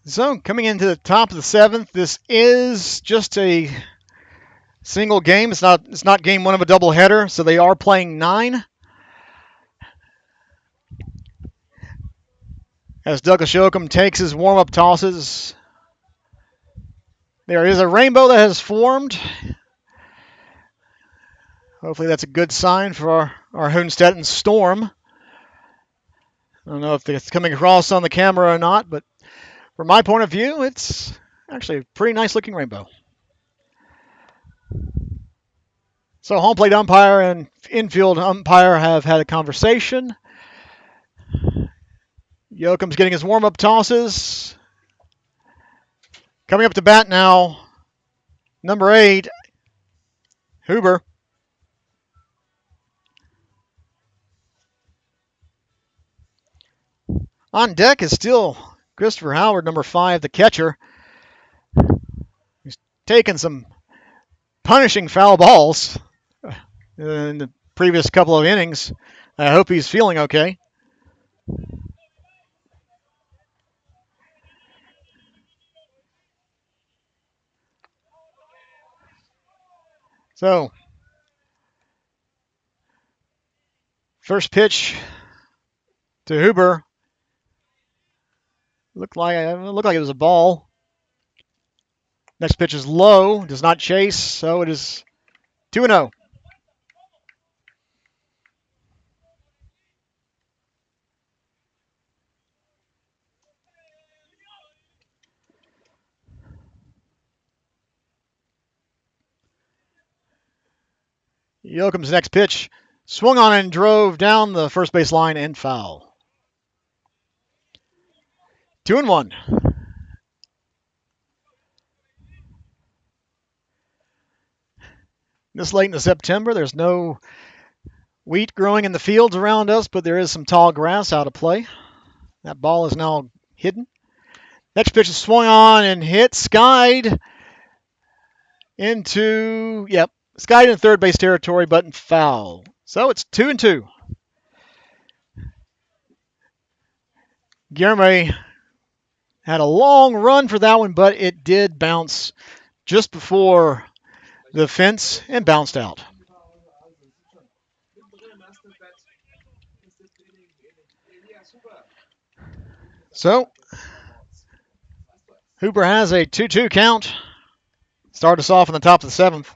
A: So, coming into the top of the 7th, this is just a single game. It's not game 1 of a doubleheader, so they are playing 9. As Douglas Yoakum takes his warm-up tosses, there is a rainbow that has formed. Hopefully that's a good sign for our Hünstetten Storm. I don't know if it's coming across on the camera or not, but from my point of view, it's actually a pretty nice looking rainbow. So home plate umpire and infield umpire have had a conversation. Yoakum's getting his warm-up tosses. Coming up to bat now, number 8, Huber. On deck is still Christopher Howard, number 5, the catcher. He's taken some punishing foul balls in the previous couple of innings. I hope he's feeling okay. So, first pitch to Huber looked like it was a ball. Next pitch is low, does not chase, so it is 2-0. Yoakum's next pitch swung on and drove down the first base line and foul. 2-1. This late in September, there's no wheat growing in the fields around us, but there is some tall grass out of play. That ball is now hidden. Next pitch is swung on and hit, skied into third base territory, but in foul. So it's 2-2. Guillermo had a long run for that one, but it did bounce just before the fence and bounced out. So Hooper has a 2-2 count. Start us off in the top of the 7th.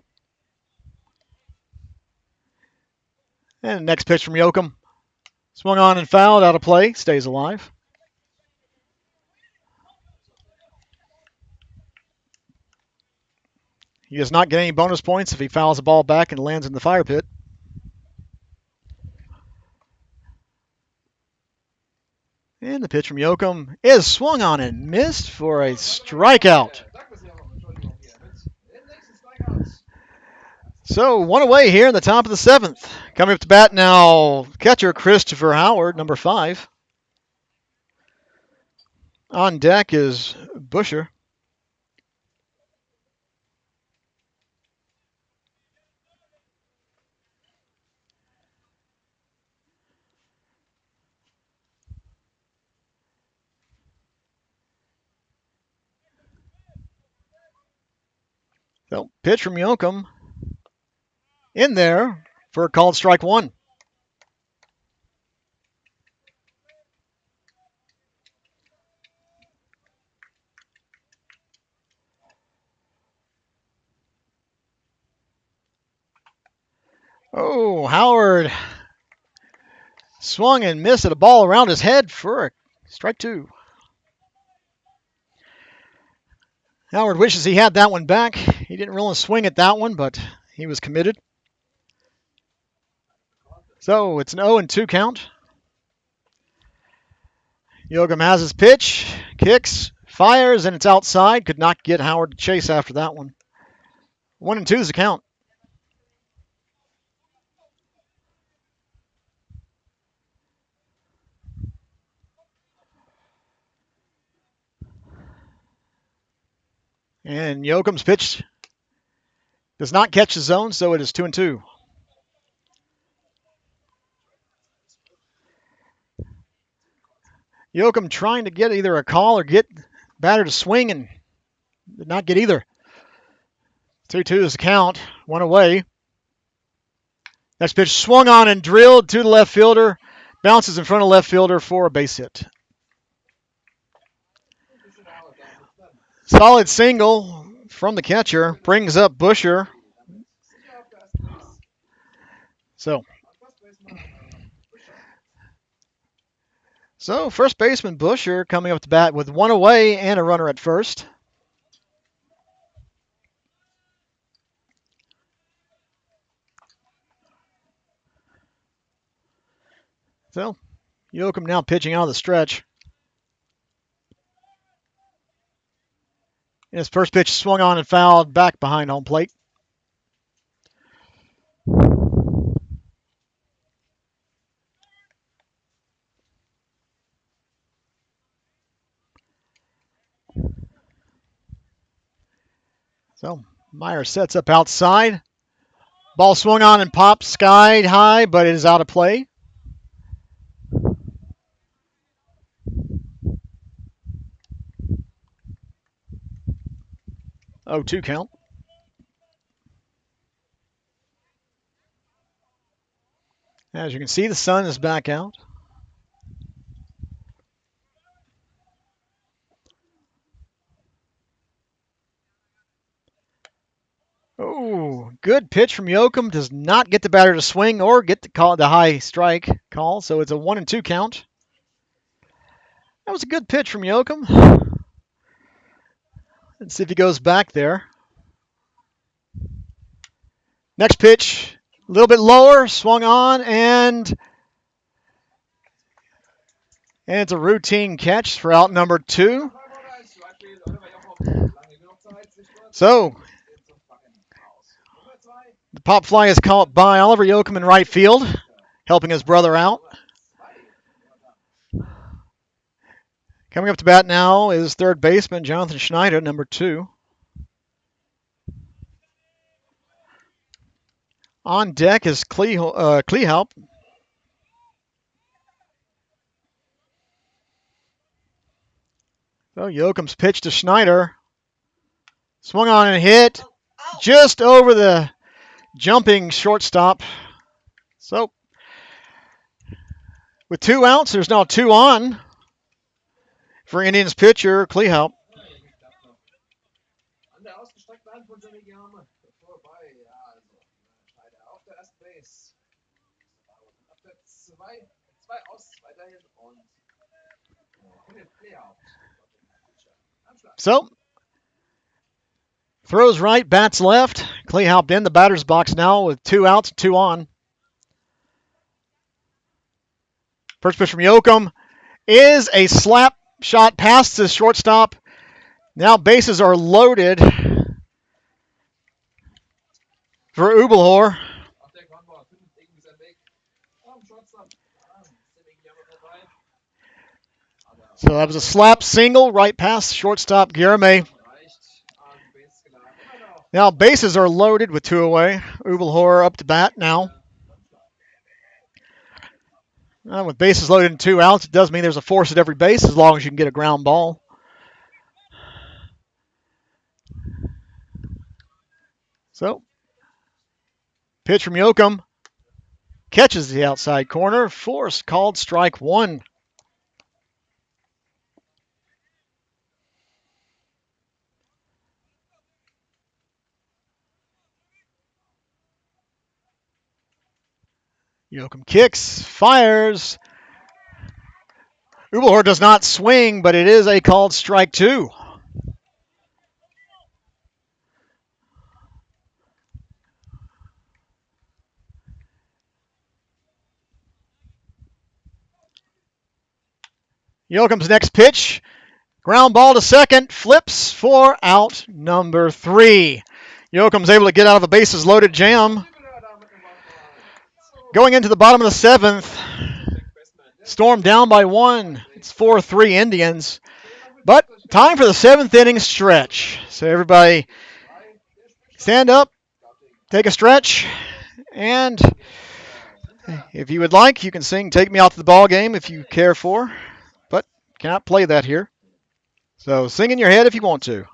A: And next pitch from Yoakum. Swung on and fouled, out of play, stays alive. He does not get any bonus points if he fouls the ball back and lands in the fire pit. And the pitch from Yoakum is swung on and missed for a strikeout. So one away here in the top of the 7th. Coming up to bat now, catcher Christopher Howard, number 5. On deck is Busher. So pitch from Yoakum in there for a called strike one. Oh, Howard swung and missed at a ball around his head for a strike two. Howard wishes he had that one back. He didn't really swing at that one, but he was committed. So it's an 0-2 count. Yoakum has his pitch, kicks, fires, and it's outside. Could not get Howard to chase after that one. 1-2 is the count. And Yoakum's pitch does not catch the zone, so it is 2-2. Yoakum trying to get either a call or get batter to swing and did not get either. 2-2 is the count. One away. Next pitch swung on and drilled to the left fielder. Bounces in front of left fielder for a base hit. Solid single from the catcher. Brings up Busher. So first baseman Busher coming up to bat with one away and a runner at first. So Yoakum now pitching out of the stretch. And his first pitch swung on and fouled back behind home plate. So Meyer sets up outside. Ball swung on and popped sky high, but it is out of play. Oh, 2 count. As you can see, the sun is back out. Oh, good pitch from Yoakum. Does not get the batter to swing or get the high strike call, so it's a 1-2 count. That was a good pitch from Yoakum. Let's see if he goes back there. Next pitch, a little bit lower, swung on, and it's a routine catch for out number 2. So the pop fly is caught by Oliver Yoakum in right field, helping his brother out. Coming up to bat now is third baseman Jonathan Schneider, number 2. On deck is Kleehelp. So Yoakum's pitch to Schneider. Swung on and hit just over the jumping shortstop. So with 2 outs, there's now 2 on for Indians pitcher Kleehelp. So throws right, bats left. Kleehelp in the batter's box now with 2 outs, 2 on. First pitch from Yoakum is a slap shot past the shortstop. Now bases are loaded for Ubelhor. So that was a slap single right past shortstop Guillerme. Now bases are loaded with 2 away. Ubelhor up to bat now. With bases loaded and 2 outs, it does mean there's a force at every base as long as you can get a ground ball. So, pitch from Yoakum. Catches the outside corner. Force called strike one. Yoakum kicks, fires. Ubelhor does not swing, but it is a called strike two. Yoakum's next pitch. Ground ball to second. Flips for out number three. Yoakum's able to get out of a bases loaded jam. Going into the bottom of the seventh. Storm down by one. It's 4-3 Indians. But time for the seventh inning stretch. So everybody stand up, take a stretch, and if you would like, you can sing Take Me Out to the Ball Game if you care for, but cannot play that here. So sing in your head if you want to.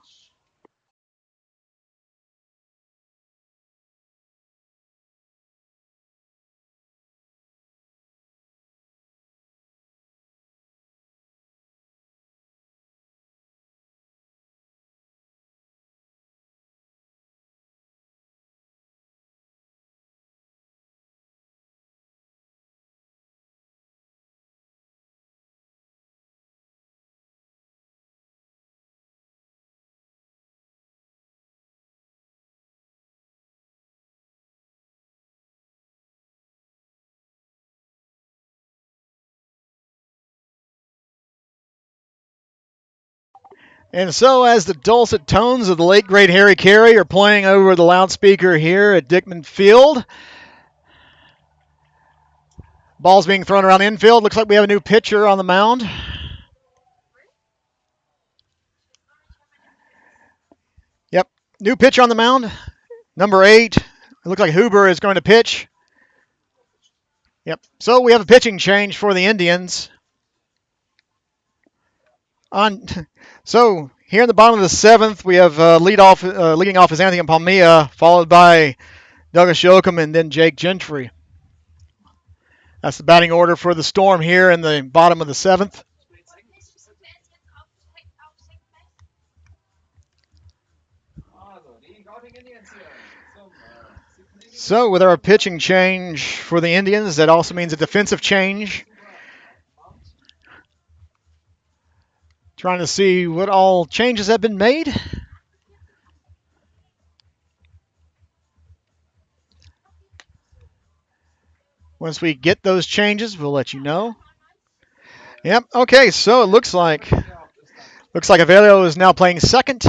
A: And so, as the dulcet tones of the late great Harry Carey are playing over the loudspeaker here at Dickman Field, ball's being thrown around the infield. Looks like we have a new pitcher on the mound. Yep, new pitcher on the mound. Number 8. It looks like Huber is going to pitch. Yep. So we have a pitching change for the Indians. So here in the bottom of the seventh, we have leading off is Anthony Palmia, followed by Douglas Yoakum and then Jake Gentry. That's the batting order for the Storm here in the bottom of the seventh. So with our pitching change for the Indians, that also means a defensive change. Trying to see what all changes have been made. Once we get those changes, we'll let you know. Yep. Okay. So it looks like Avelio is now playing second.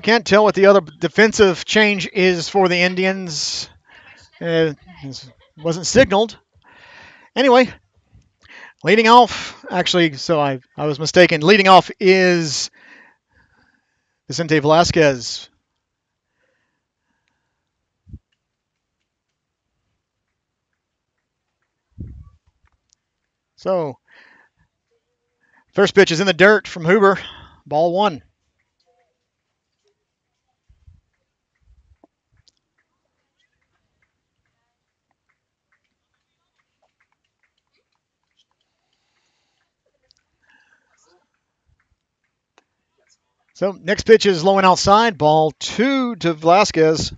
A: Can't tell what the other defensive change is for the Indians. Wasn't signaled. Anyway, leading off, actually, so I was mistaken. Leading off is Vicente Velasquez. So, first pitch is in the dirt from Huber. Ball one. So, next pitch is low and outside. Ball two to Velasquez.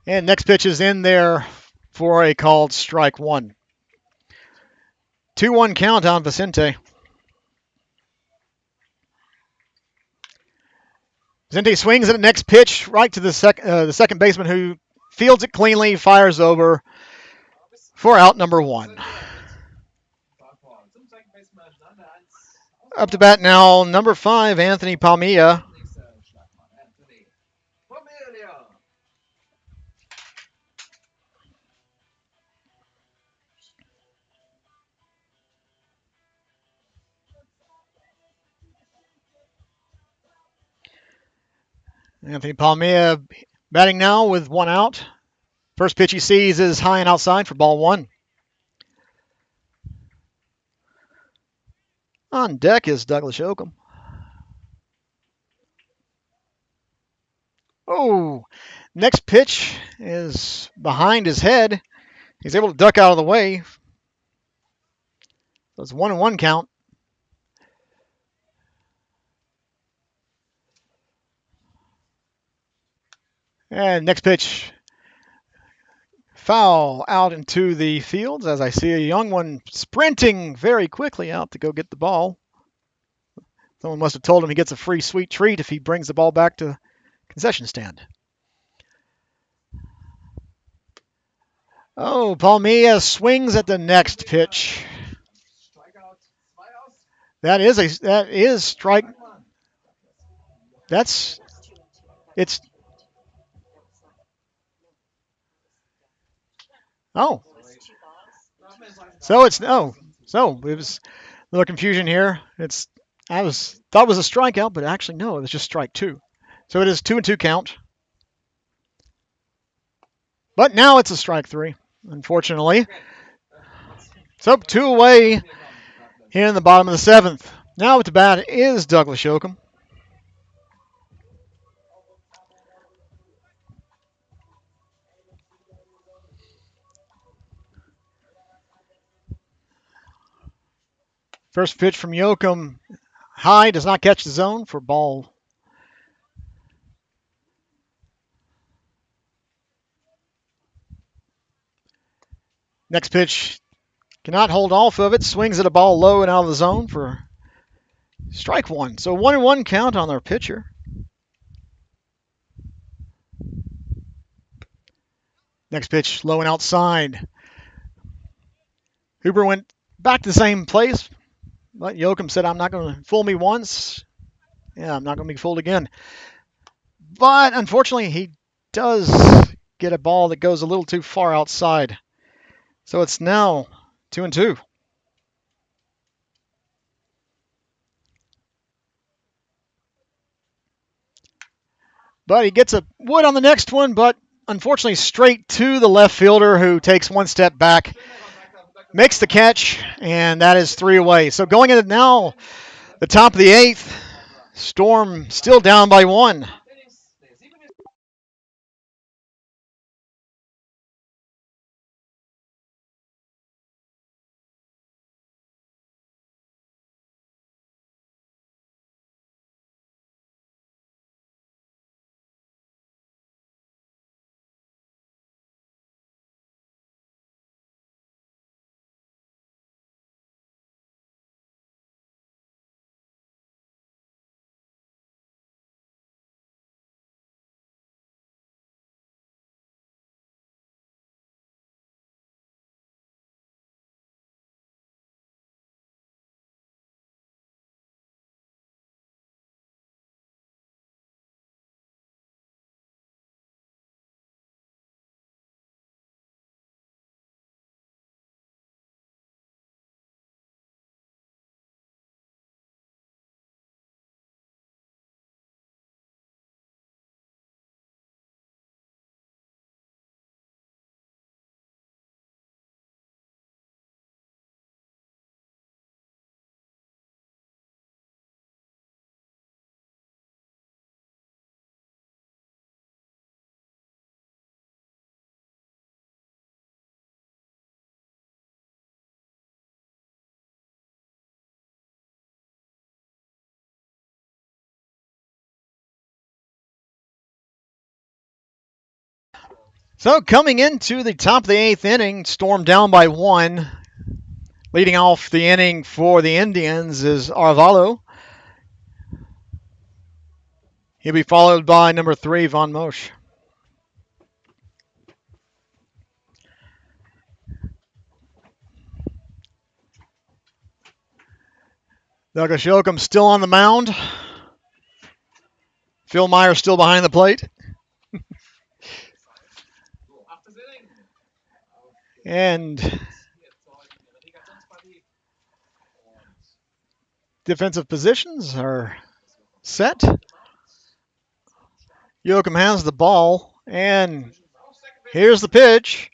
A: And next pitch is in there for a called strike one. 2-1 count on Vicente. Vicente swings at the next pitch right to the second baseman who fields it cleanly, fires over for out number one. Up to bat now, number 5, Anthony Palmia. Anthony Palmia batting now with one out. First pitch he sees is high and outside for ball one. On deck is Douglas Yoakum. Oh, next pitch is behind his head. He's able to duck out of the way. So it's 1-1 count. And next pitch, foul out into the fields as I see a young one sprinting very quickly out to go get the ball. Someone must have told him he gets a free sweet treat if he brings the ball back to the concession stand. Oh, Palmia swings at the next pitch. That is strike. It's oh. So it's no. So it was a little confusion here. I thought it was a strikeout, but actually no, it was just strike two. So it is 2-2 count. But now it's a strike three, unfortunately. So 2 away here in the bottom of the seventh. Now at the bat is Douglas Yoakum. First pitch from Yoakum, high, does not catch the zone for ball. Next pitch, cannot hold off of it, swings at a ball low and out of the zone for strike one. So 1-1 count on their pitcher. Next pitch, low and outside. Huber went back to the same place, but Yoakum said, I'm not going to fool me once. Yeah, I'm not going to be fooled again. But unfortunately, he does get a ball that goes a little too far outside. So it's now 2-2. But he gets a wood on the next one, but unfortunately straight to the left fielder who takes one step back, makes the catch, and that is 3 away. So going into now the top of the 8th, Storm still down by 1. So coming into the top of the 8th inning, Storm down by 1. Leading off the inning for the Indians is Arvalo. He'll be followed by number 3, Von Mosch. Douglas Yoakum still on the mound. Phil Meyer still behind the plate. And defensive positions are set. Yoakum has the ball, and here's the pitch.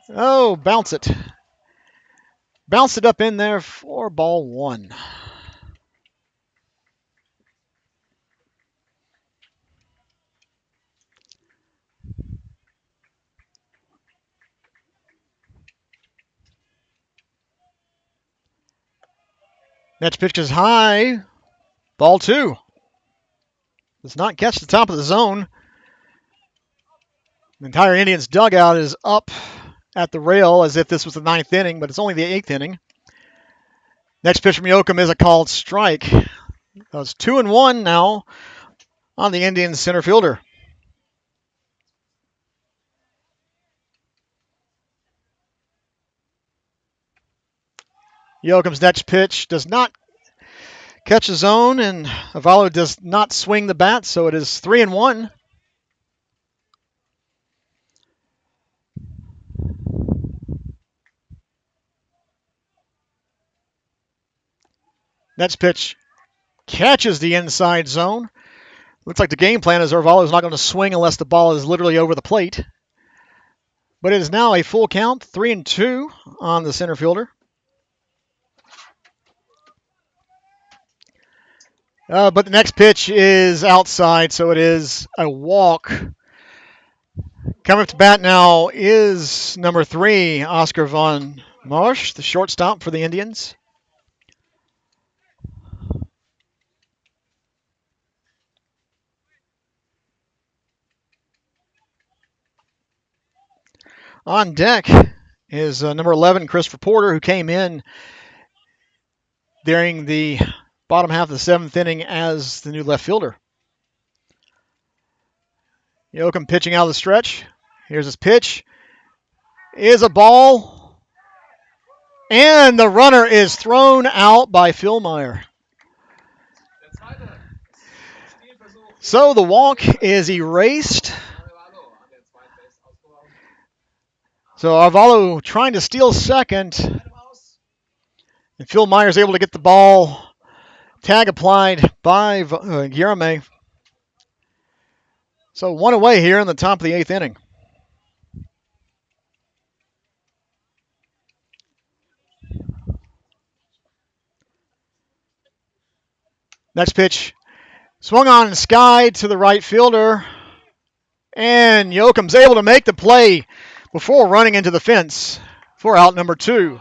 A: Oh, bounce it. Bounced it up in there for ball one. Next pitch is high. Ball two. Does not catch the top of the zone. The entire Indians dugout is up at the rail as if this was the ninth inning, but it's only the eighth inning. Next pitch from Yoakum is a called strike. That's 2-1 now on the Indians center fielder. Yoakum's next pitch does not catch the zone, and Avalo does not swing the bat, so it is 3-1. Next pitch catches the inside zone. Looks like the game plan is Avalo is not going to swing unless the ball is literally over the plate. But it is now a full count, 3-2 on the center fielder. But the next pitch is outside, so it is a walk. Coming up to bat now is number 3, Oscar von Marsh, the shortstop for the Indians. On deck is number 11, Christopher Porter, who came in during the bottom half of the seventh inning as the new left fielder. Yoakum pitching out of the stretch. Here's his pitch. Is a ball. And the runner is thrown out by Phil Meyer. So the walk is erased. So Avalo trying to steal second. And Phil Meyer is able to get the ball. Tag applied by Guillerme. So one away here in the top of the eighth inning. Next pitch. Swung on Sky to the right fielder. And Yoakum's able to make the play before running into the fence for out number 2.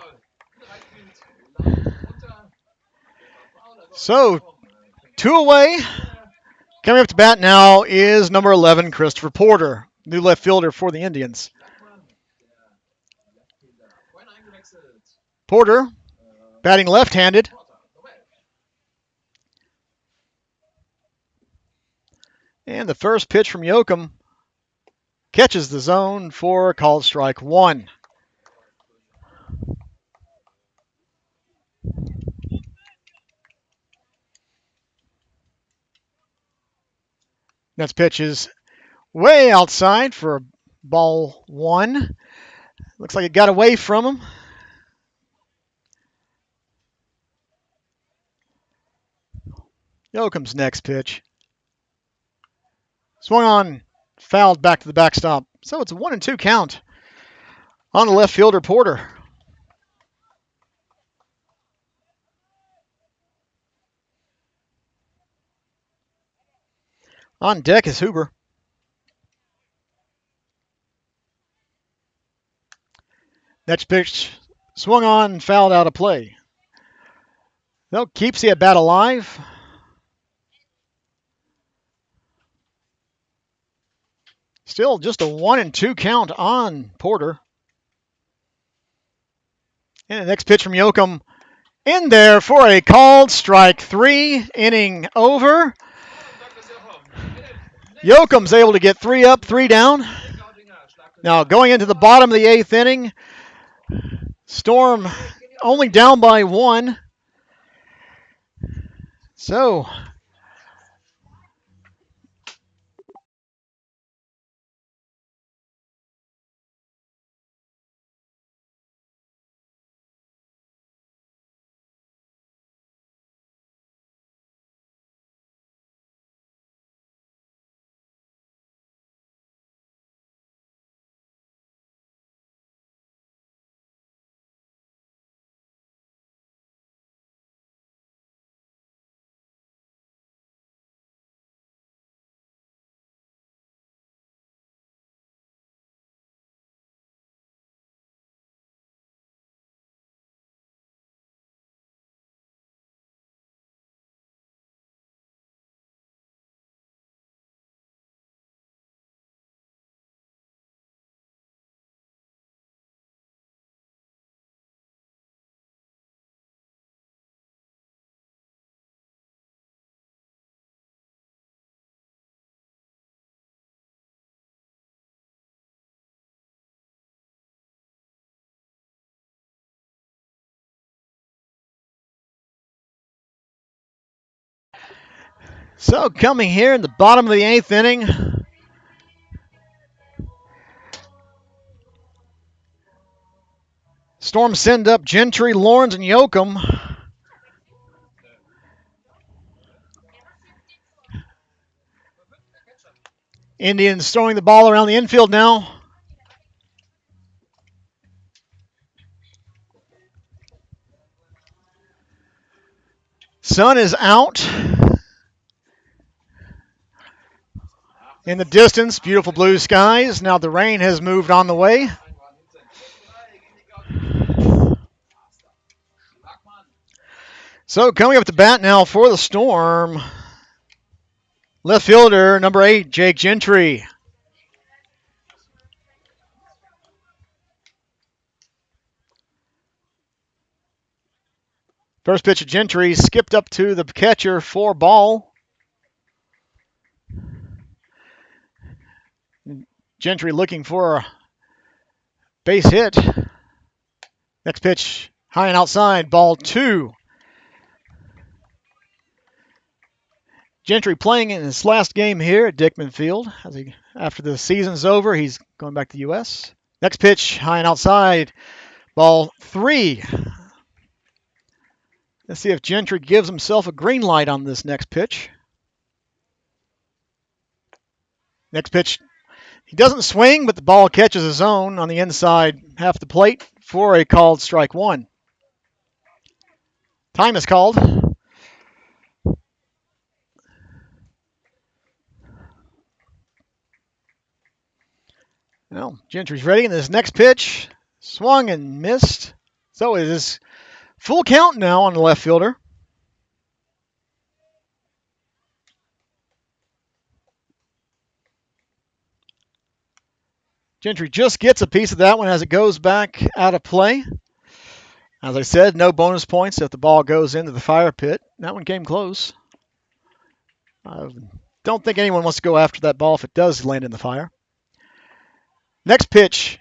A: So 2 away. Coming up to bat now is number 11, Christopher Porter, new left fielder for the Indians. Porter batting left-handed. And the first pitch from Yoakum catches the zone for a called strike 1. Next pitch is way outside for ball 1. Looks like it got away from him. Yoakum's next pitch. Swung on, fouled back to the backstop. So it's a 1-2 count on the left fielder, Porter. On deck is Huber. Next pitch, swung on, fouled out of play. Though keeps the at bat alive. Still just a 1-2 count on Porter. And the next pitch from Yoakum in there for a called strike 3, inning over. Yoakum's able to get 3 up, 3 down. Now going into the bottom of the 8th inning, Storm only down by 1. So So coming here in the bottom of the 8th inning, Storm send up Gentry, Lawrence, and Yoakum. Indians throwing the ball around the infield now. Sun is out. In the distance, beautiful blue skies. Now the rain has moved on the way. So coming up to bat now for the Storm, left fielder, number 8, Jake Gentry. First pitch of Gentry skipped up to the catcher for ball. Gentry looking for a base hit. Next pitch, high and outside, ball 2. Gentry playing in his last game here at Dickman Field. After the season's over, he's going back to the U.S. Next pitch, high and outside, ball 3. Let's see if Gentry gives himself a green light on this next pitch. Next pitch, he doesn't swing, but the ball catches his own on the inside half the plate for a called strike 1. Time is called. Well, Gentry's ready, and this next pitch swung and missed. So it is full count now on the left fielder. Gentry just gets a piece of that one as it goes back out of play. As I said, no bonus points if the ball goes into the fire pit. That one came close. I don't think anyone wants to go after that ball if it does land in the fire. Next pitch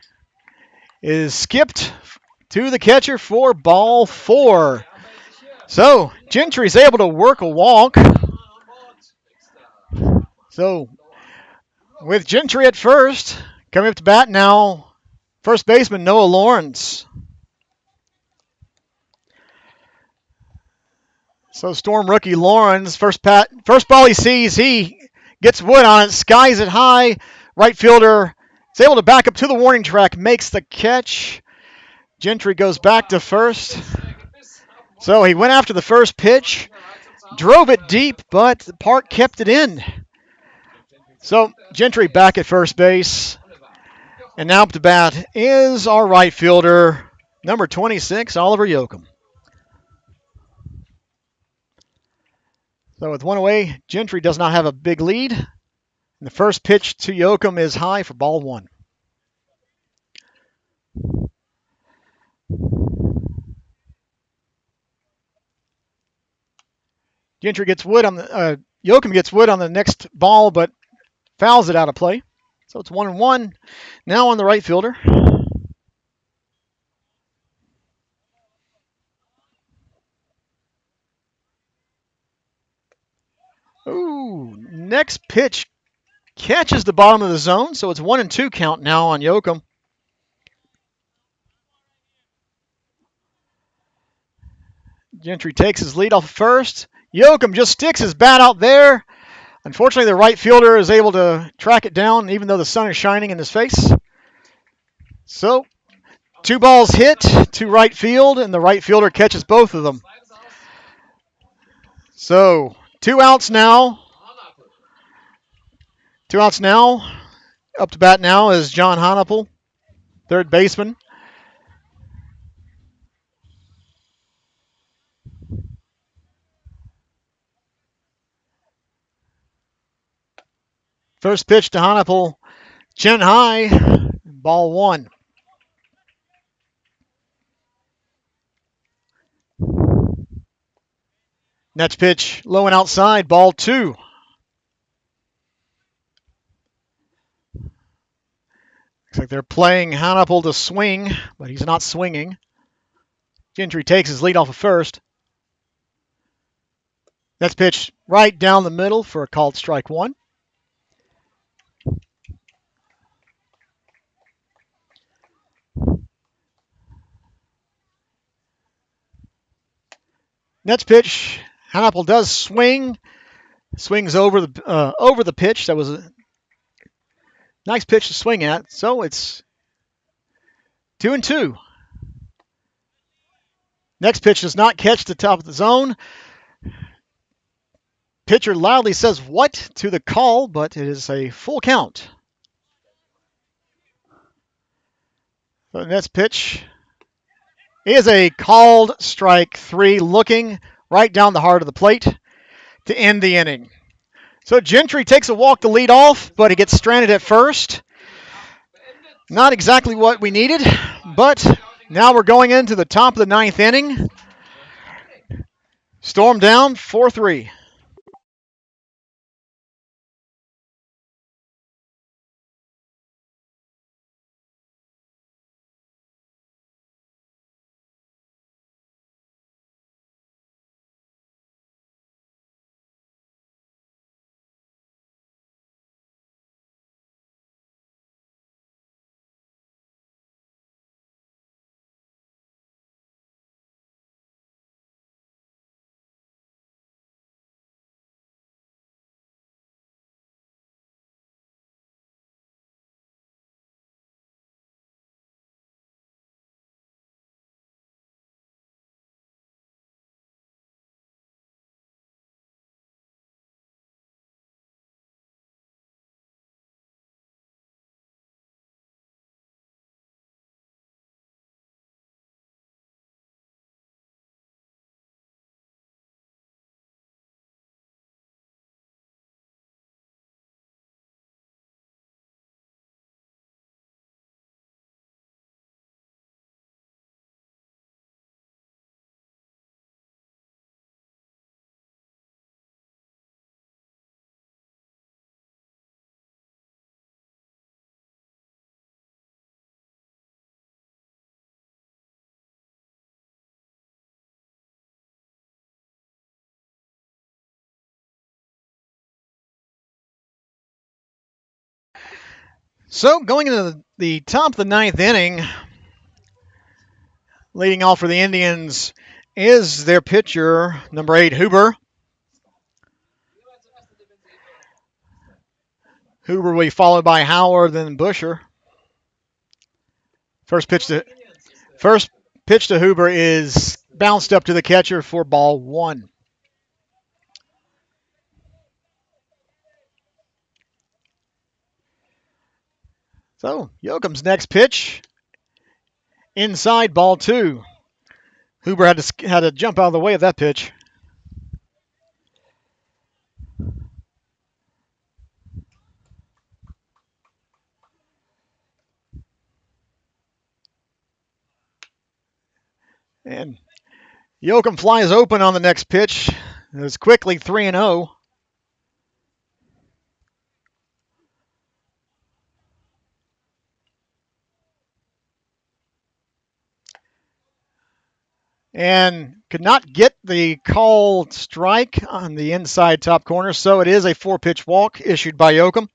A: is skipped to the catcher for ball 4. So Gentry's able to work a walk. So with Gentry at first, coming up to bat now, first baseman Noah Lawrence. So Storm rookie Lawrence, first ball he sees, he gets wood on it, skies it high. Right fielder is able to back up to the warning track, makes the catch. Gentry goes back to first. So he went after the first pitch, drove it deep, but the park kept it in. So Gentry back at first base. And now up to bat is our right fielder, number 26, Oliver Yoakum. So with one away, Gentry does not have a big lead. And the first pitch to Yoakum is high for ball 1. Gentry gets wood on the Yoakum gets wood on the next ball, but fouls it out of play. So it's 1-1 now on the right fielder. Ooh, next pitch catches the bottom of the zone, so it's 1-2 count now on Yoakum. Gentry takes his lead off first. Yoakum just sticks his bat out there. Unfortunately, the right fielder is able to track it down, even though the sun is shining in his face. So, 2 balls hit to right field, and the right fielder catches both of them. So, 2 outs now. 2 outs now. Up to bat now is John Honapple, third baseman. First pitch to Honapple, chin high, ball 1. Next pitch, low and outside, ball 2. Looks like they're playing Honapple to swing, but he's not swinging. Gentry takes his lead off of first. Next pitch
B: right down the middle for a called strike one. Next pitch, Hanapple does swing, swings over the pitch. That was a nice pitch to swing at. So it's 2-2. Next pitch does not catch the top of the zone. Pitcher loudly says what to the call, but it is a full count. The next pitch is a called strike three, looking right down the heart of the plate to end the inning. So Gentry takes a walk to lead off, but he gets stranded at first. Not exactly what we needed, but now we're going into the top of the ninth inning. Storm down 4-3. So going into the top of the ninth inning, leading off for the Indians is their pitcher, number 8, Huber. Huber will be followed by Howard, then Busher. First pitch to Huber is bounced up to the catcher for ball one. So Yoakum's next pitch, inside, ball two. Huber had to jump out of the way of that pitch. And Yoakum flies open on the next pitch. It was quickly 3-0. And could not get the called strike on the inside top corner, so it is a 4-pitch walk issued by Yoakum.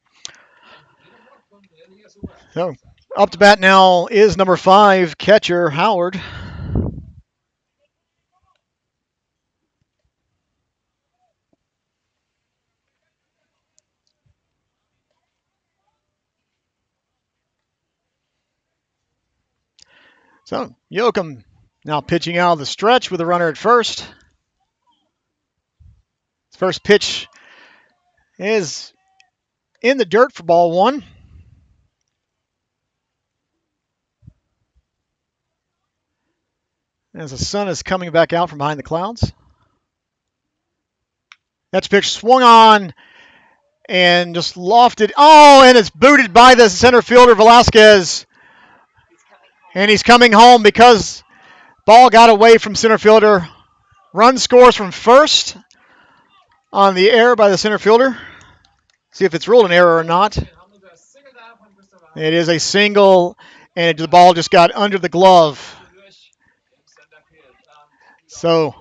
B: So up to bat now is number 5, catcher Howard. So Yoakum now pitching out of the stretch with a runner at first. His first pitch is in the dirt for ball one. As the sun is coming back out from behind the clouds. Next pitch swung on and just lofted. Oh, and it's booted by the center fielder, Velasquez. And he's coming home because ball got away from center fielder. Run scores from first on the error by the center fielder. See if it's ruled an error or not. It is a single, and the ball just got under the glove. So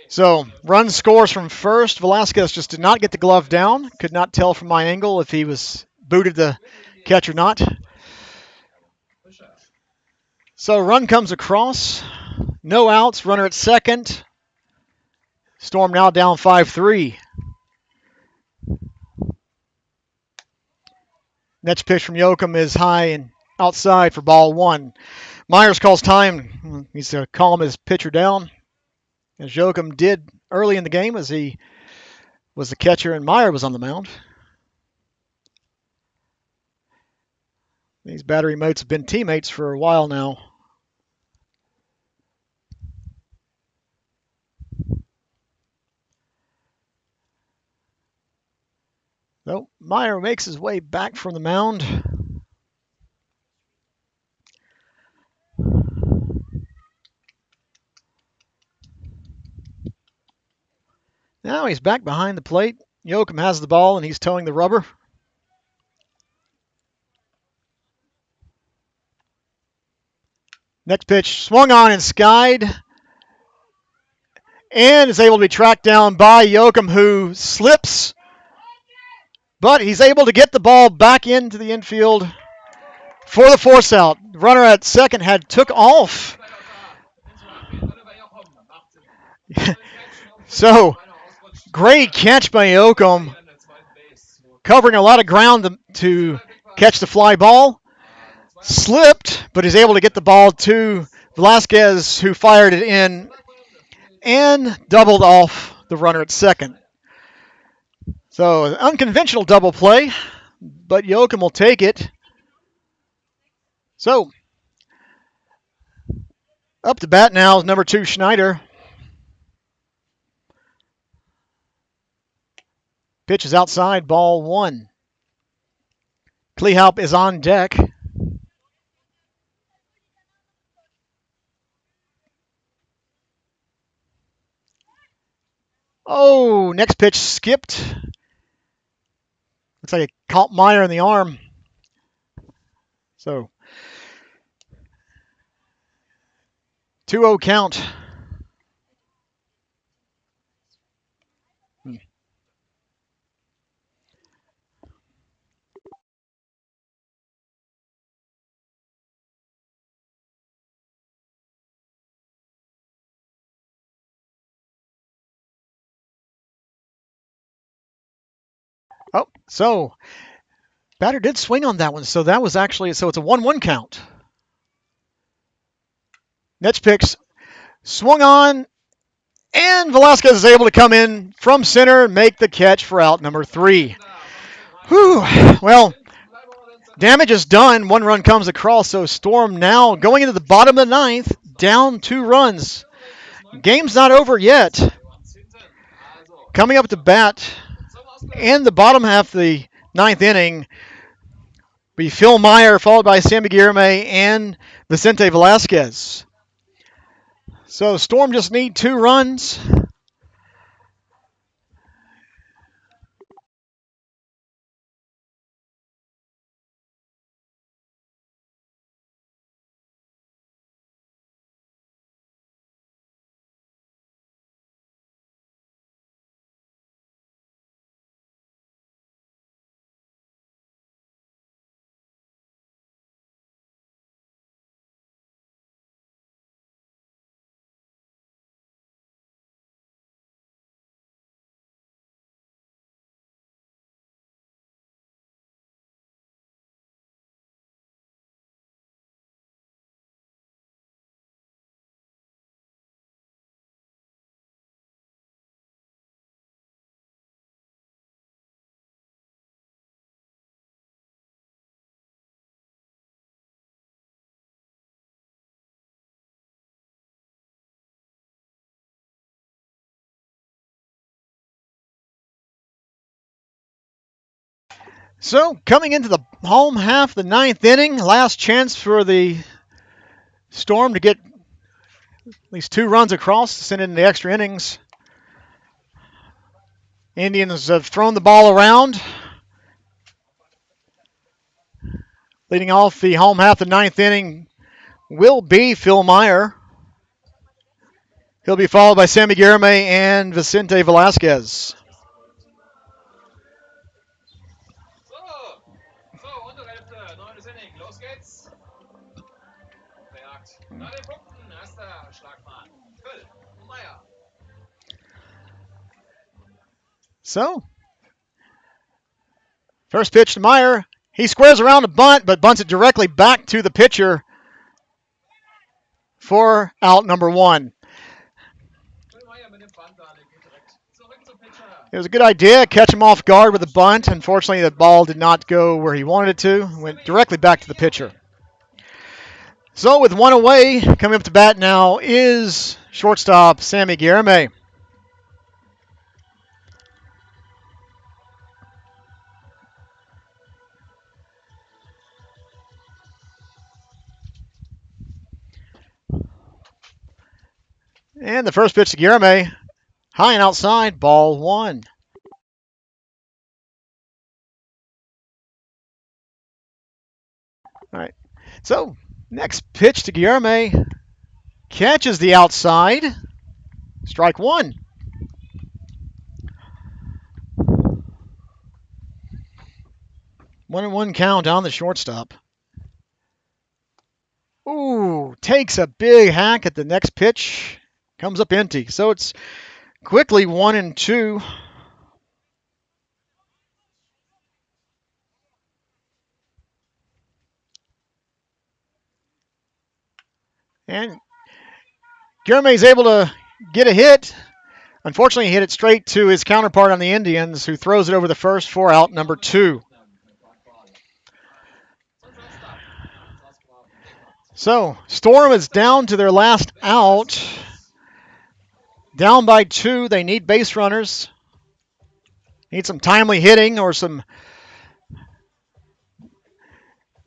B: So run scores from first. Velasquez just did not get the glove down. Could not tell from my angle if he was booted the catch or not. So run comes across. No outs. Runner at second. Storm now down 5-3. Next pitch from Yoakum is high and outside for ball one. Myers calls time. He's to calm his pitcher down, as Yoakum did early in the game as he was the catcher and Meyer was on the mound. These battery moats have been teammates for a while now. So Meyer makes his way back from the mound. Now he's back behind the plate. Yoakum has the ball and he's towing the rubber. Next pitch swung on and skied. And is able to be tracked down by Yoakum, who slips. But he's able to get the ball back into the infield for the force out. Runner at second had took off. So, great catch by Yoakum, covering a lot of ground to catch the fly ball. Slipped, but is able to get the ball to Velasquez, who fired it in and doubled off the runner at second. So, an unconventional double play, but Yoakum will take it. So, up to bat now is number 2, Schneider. Pitch is outside, ball one. Kleehaupt is on deck. Oh, next pitch skipped. Looks like it caught Meyer in the arm. So, 2-0 count. Oh, so batter did swing on that one. So that was actually, so it's a 1-1 count. Next pitch swung on, and Velasquez is able to come in from center and make the catch for out number 3. Whew. Well, damage is done. 1 run comes across. So Storm now going into the bottom of the 9th, down 2 runs. Game's not over yet. Coming up to bat in the bottom half of the 9th inning be Phil Meyer, followed by Sammy Guillerme and Vicente Velasquez. So Storm just need 2 runs. So coming into the home half, the 9th inning, last chance for the Storm to get at least 2 runs across to send in the extra innings. Indians have thrown the ball around. Leading off the home half, the 9th inning will be Phil Meyer. He'll be followed by Sammy Guilherme and Vicente Velasquez. So, first pitch to Meyer. He squares around a bunt, but bunts it directly back to the pitcher for out number one. It was a good idea. Catch him off guard with a bunt. Unfortunately, the ball did not go where he wanted it to. It went directly back to the pitcher. So with one away, coming up to bat now is shortstop Sammy Guilherme. And the first pitch to Guilherme, high and outside, ball one. All right. So next pitch to Guilherme, catches the outside, strike one. 1-1 count on the shortstop. Ooh, takes a big hack at the next pitch. Comes up empty. So it's quickly 1-2. And Guilherme is able to get a hit. Unfortunately, he hit it straight to his counterpart on the Indians, who throws it over the first for out number two. So, Storm is down to their last out. Down by two. They need base runners. Need some timely hitting or some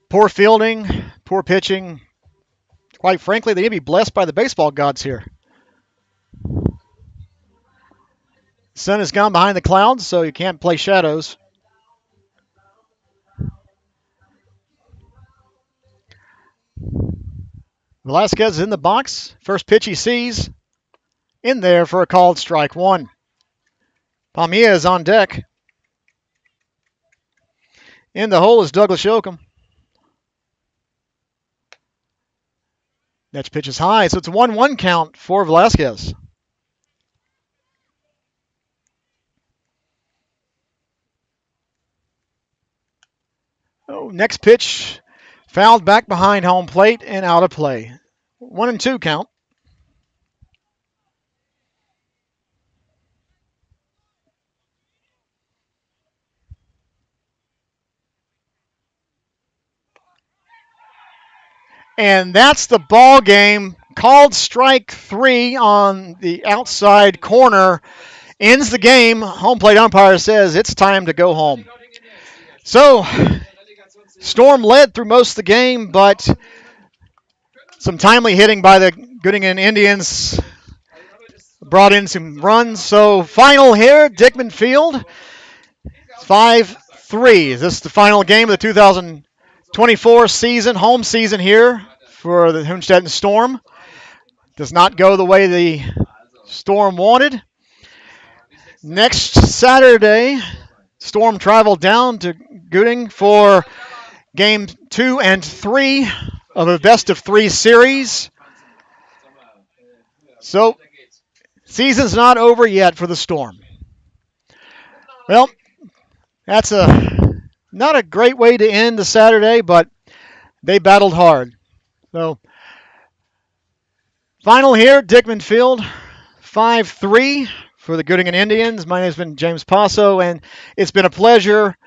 B: poor fielding, poor pitching. Quite frankly, they need to be blessed by the baseball gods here. Sun has gone behind the clouds, so you can't play shadows. Velasquez is in the box. First pitch he sees. In there for a called strike one. Palmilla is on deck. In the hole is Douglas Yoakum. Next pitch is high, so it's a 1-1 count for Velasquez. Oh, next pitch fouled back behind home plate and out of play. 1-2 count. And that's the ball game. Called strike three on the outside corner. Ends the game. Home plate umpire says it's time to go home. So, Storm led through most of the game, but some timely hitting by the Gauting Indians brought in some runs. So, final here, Dickman Field, 5-3. This is the final game of the 2024 season, home season here for the Hünstetten Storm. Does not go the way the Storm wanted. Next Saturday, Storm travel down to Gauting for game 2 and 3 of a best-of-3 series. So, season's not over yet for the Storm. Well, that's not a great way to end the Saturday, but they battled hard. So, final here, Dickman Field, 5-3 for the Gauting Indians. My name has been James Passo, and it's been a pleasure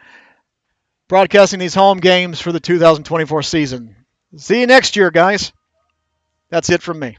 B: broadcasting these home games for the 2024 season. See you next year, guys. That's it from me.